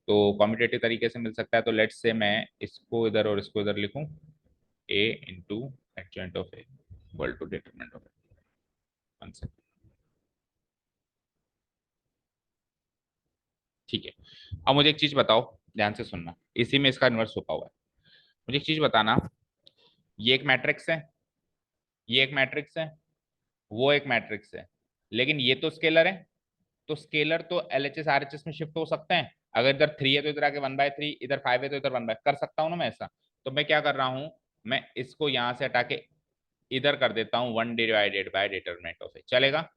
तो कॉम्पिटिटिव तरीके से मिल सकता है, तो लेट्स से मैं इसको इधर और इसको इधर लिखूं, A into adjoint of A equal to determinant of A, ठीक है। अब मुझे एक चीज बताओ, ध्यान से सुनना, इसी में इसका इन्वर्स छुपा हुआ है। मुझे एक चीज बताना, ये एक मैट्रिक्स है, ये एक मैट्रिक्स है, वो एक मैट्रिक्स है, लेकिन ये तो स्केलर है, तो स्केलर तो एलएचएस आरएचएस में शिफ्ट हो सकते हैं। अगर इधर 3 है तो इधर आके 1/3, इधर 5 है तो इधर 1/, कर सकता हूँ ना मैं ऐसा। तो मैं क्या कर रहा हूँ, मैं इसको यहां से हटा के इधर कर देता हूँ 1/डिटरमिनेंट ऑफ ए, चलेगा।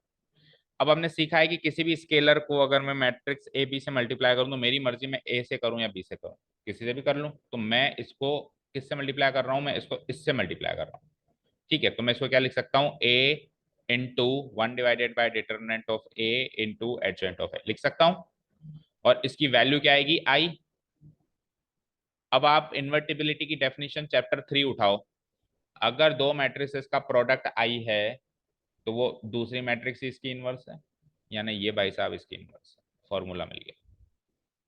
अब हमने सीखा है कि किसी भी स्केलर को अगर मैं मैट्रिक्स ए बी से मल्टीप्लाई करूँ तो मेरी मर्जी में ए से करूँ या बी से करूँ, किसी से भी कर लूँ, तो मैं इसको किससे मल्टीप्लाई कर रहा हूँ, मैं इसको इससे मल्टीप्लाई कर रहा हूँ, ठीक है। तो मैं इसको क्या लिख सकता हूँ, ए इंटू 1/डिटरमिनेंट of A into adjoint of A लिख सकता हूँ, और इसकी वैल्यू क्या आएगी, आई। अब आप इन्वर्टिबिलिटी की डेफिनेशन चैप्टर 3 उठाओ, अगर दो मैट्रिसेस का प्रोडक्ट आई है तो वो दूसरी मैट्रिक्स इसकी इनवर्स है, यानी ये भाई साहब इसकी इनवर्स है, फॉर्मूला मिल गया,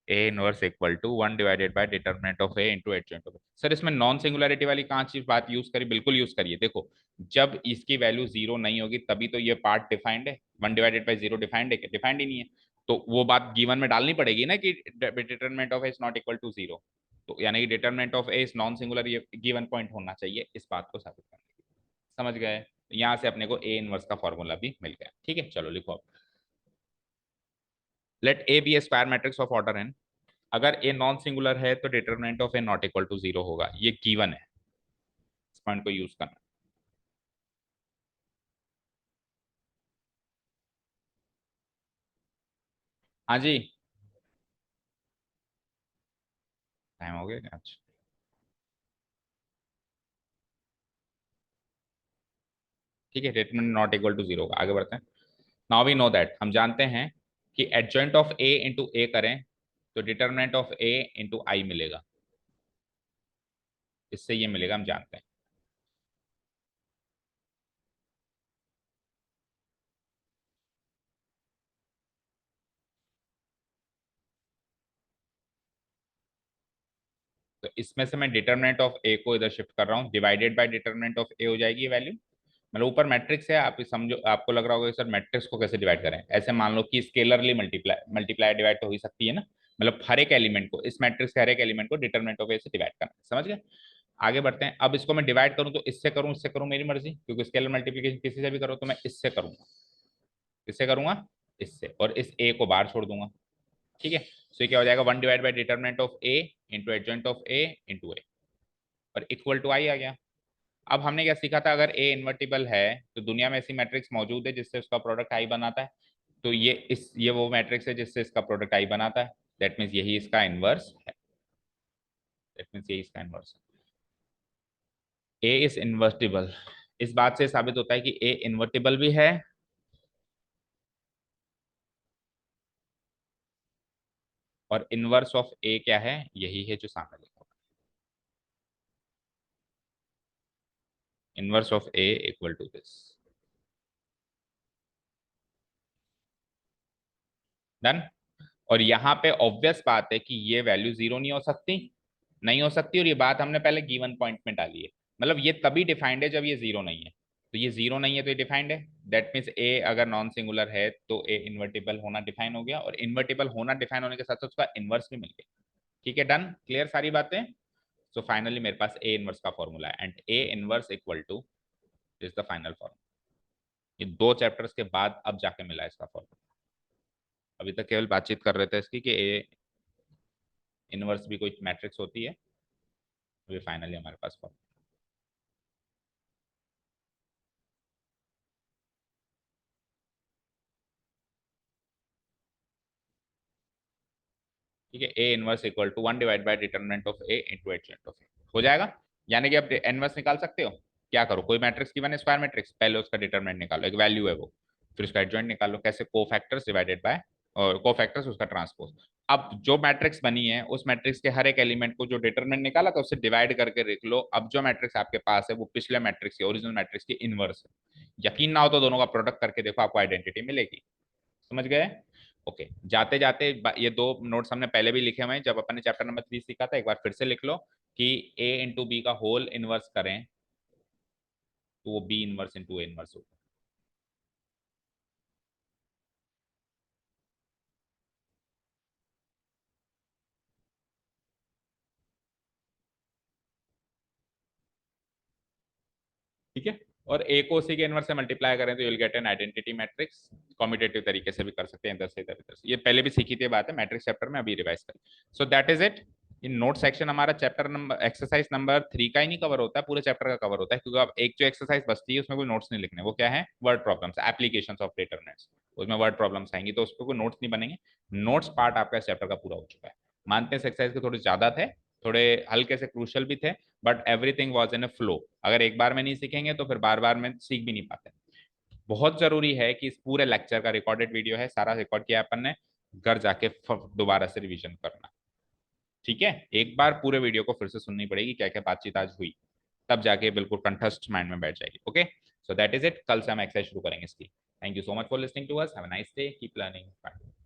ए इनवर्स इक्वल टू 1/डिटरमिनेंट of A into adjoint of A. Sir इसमें नॉन सिंगुलैरिटी वाली कहाँ चीज बात यूज करी, बिल्कुल यूज करिए, देखो जब इसकी वैल्यू जीरो नहीं होगी तभी तो ये पार्ट डिफाइंड है, 1/0 डिफाइंड है, डिफाइंड ही नहीं है, तो वो बात गिवन में डालनी पड़ेगी ना कि determinant of A is not equal to zero, तो यानी कि determinant of A is non singular, ये गिवन पॉइंट होना चाहिए इस बात को साबित करने के लिए, समझ गए। यहाँ से अपने को ए इनवर्स का फॉर्मूला भी मिल गया, ठीक है। चलो लिखो अब, let A B a square matrix of order n, अगर ए नॉन सिंगुलर है तो determinant of A not equal to zero होगा, ये गिवन है, इस पॉइंट को यूज करना। हाँ जी, टाइम हो गया क्या? अच्छा, ठीक है, determinant not equal to zero होगा, आगे बढ़ते हैं। नाउ वी नो दैट, हम जानते हैं कि एडजॉइंट ऑफ ए इंटू ए करें तो डिटरमिनेंट ऑफ ए इंटू आई मिलेगा, इससे ये मिलेगा, हम जानते हैं। तो इसमें से मैं डिटरमिनेंट ऑफ ए को इधर शिफ्ट कर रहा हूँ, divided by determinant of A हो जाएगी ये वैल्यू, मतलब ऊपर मैट्रिक्स है, आप समझो, आपको लग रहा होगा सर मैट्रिक्स को कैसे डिवाइड करें, ऐसे मान लो कि स्केलरली मल्टीप्लाई मल्टीप्लाई डिवाइड तो हो ही सकती है ना, मतलब हर एक एलिमेंट को, इस मैट्रिक्स के हर एक एलिमेंट को डिटरमिनेंट ऑफ ए से डिवाइड करना है, समझ गए। आगे बढ़ते हैं, अब इसको मैं डिवाइड करूं तो इससे करूं मेरी मर्जी, क्योंकि स्केलर मल्टीप्लिकेशन किसी से भी करो तो मैं इससे करूंगा, इससे करूंगा, इससे, और इस ए को बाहर छोड़ दूंगा, ठीक है। तो ये क्या हो जाएगा, 1/डिटरमिनेंट of A into adjoint of A into A, और इक्वल टू आई आ गया। अब हमने क्या सीखा था, अगर ए इन्वर्टिबल है तो दुनिया में ऐसी मैट्रिक्स मौजूद है जिससे उसका प्रोडक्ट आई बनाता है, तो ये वो मैट्रिक्स है जिससे इसका प्रोडक्ट आई बनाता है, दैट मीन्स यही इसका इनवर्स है, दैट मीन्स यही इसका इनवर्स है। ए इज इन्वर्टिबल, इस बात से साबित होता है कि ए इन्वर्टिबल भी है, और इनवर्स ऑफ ए क्या है, यही है जो सामने लिखा हुआ है, inverse of A equal to this, done. और यहाँ पे ऑब्वियस बात है कि ये वैल्यू जीरो नहीं हो सकती, नहीं हो सकती, और ये बात हमने पहले गिवन पॉइंट में डाली है, मतलब ये तभी डिफाइंड है जब ये जीरो नहीं है, तो ये जीरो नहीं है तो ये डिफाइंड है, दैट मीन्स ए अगर नॉन सिंगुलर है तो ए इन्वर्टिबल होना डिफाइन हो गया, और इन्वर्टिबल होना डिफाइन होने के साथ साथ उसका इनवर्स भी मिल गया, ठीक है, डन, क्लियर सारी बातें। सो फाइनली मेरे पास ए इनवर्स का फॉर्मूला है, and A inverse equal two is the final formula. ये 2 चैप्टर्स के बाद अब जाके मिला इसका फॉर्मूला। अभी तक केवल बातचीत कर रहे थे इसकी कि ए इनवर्स भी कोई मैट्रिक्स होती है। अभी फाइनली हमारे पास फॉर्मूला। ठीक है, A inverse equal to 1 divide by determinant of A into adjoint of A हो जाएगा। यानी कि अब इनवर्स निकाल सकते हो। क्या करो, कोई मैट्रिक्स गिवन है स्क्वायर मैट्रिक्स, पहले उसका डिटरमिनेंट निकालो, एक वैल्यू है वो, फिर उसका एडजॉइंट निकालो, कैसे कोफैक्टर्स डिवाइडेड बाय और कोफैक्टर्स उसका ट्रांसपोज। अब जो मैट्रिक्स बनी है उस मैट्रिक्स के हर एक एलिमेंट को जो डिटरमिनेंट निकाला था उससे डिवाइड करके लिख लो। अब जो मैट्रिक्स आपके पास है वो पिछले मैट्रिक्स की, ओरिजिनल मैट्रिक्स की इनवर्स है। यकीन ना हो तो दोनों का प्रोडक्ट करके देखो, आपको आइडेंटिटी मिलेगी। समझ गए? ओके, जाते जाते ये 2 नोट्स हमने पहले भी लिखे हुए हैं जब अपन ने चैप्टर नंबर 3 सीखा था। एक बार फिर से लिख लो कि ए इंटू बी का होल इनवर्स करें तो वो B inverse into A inverse होगा। ठीक है, और ए को उसी के इनवर्स से मल्टीप्लाई करें तो you'll get an identity matrix. Commutative तरीके से भी कर सकते हैं, इधर से इधर, इधर से। ये पहले भी सीखी थी बात है मैट्रिक्स चैप्टर में, अभी रिवाइज करें। सो that is it. In note section हमारा चैप्टर नंबर एक्सरसाइज नंबर 3 का ही नहीं कवर होता है, पूरे चैप्टर का कवर होता है। क्योंकि अब एक जो एक्सरसाइज बचती है उसमें कोई नोट्स नहीं लिखने, वो क्या है, word problems, applications of determinants. उसमें वर्ड प्रॉब्लम्स आएंगी तो उस पर कोई नोट्स नहीं बनेंगे। नोट्स पार्ट आपका इस चैप्टर का पूरा हो चुका है। मानते हैं एक्सरसाइज के थोड़े ज्यादा थे, थोड़े हल्के से क्रूशल भी थे, but everything was in a flow. अगर एक बार में नहीं सीखेंगे तो फिर बार बार में सीख भी नहीं पाते। बहुत जरूरी है कि इस पूरे लेक्चर का रिकॉर्डेड वीडियो है, सारा रिकॉर्ड किया अपन ने, घर जाके दोबारा से रिवीजन करना। ठीक है, एक बार पूरे वीडियो को फिर से सुननी पड़ेगी, क्या क्या बातचीत आज हुई, तब जाके बिल्कुल कंठस्थ माइंड में बैठ जाएगी। Okay, so that is it. कल से हम एक्सरसाइज शुरू करेंगे इसकी। Thank you so much for listening to us. Have a nice day, keep learning. Bye.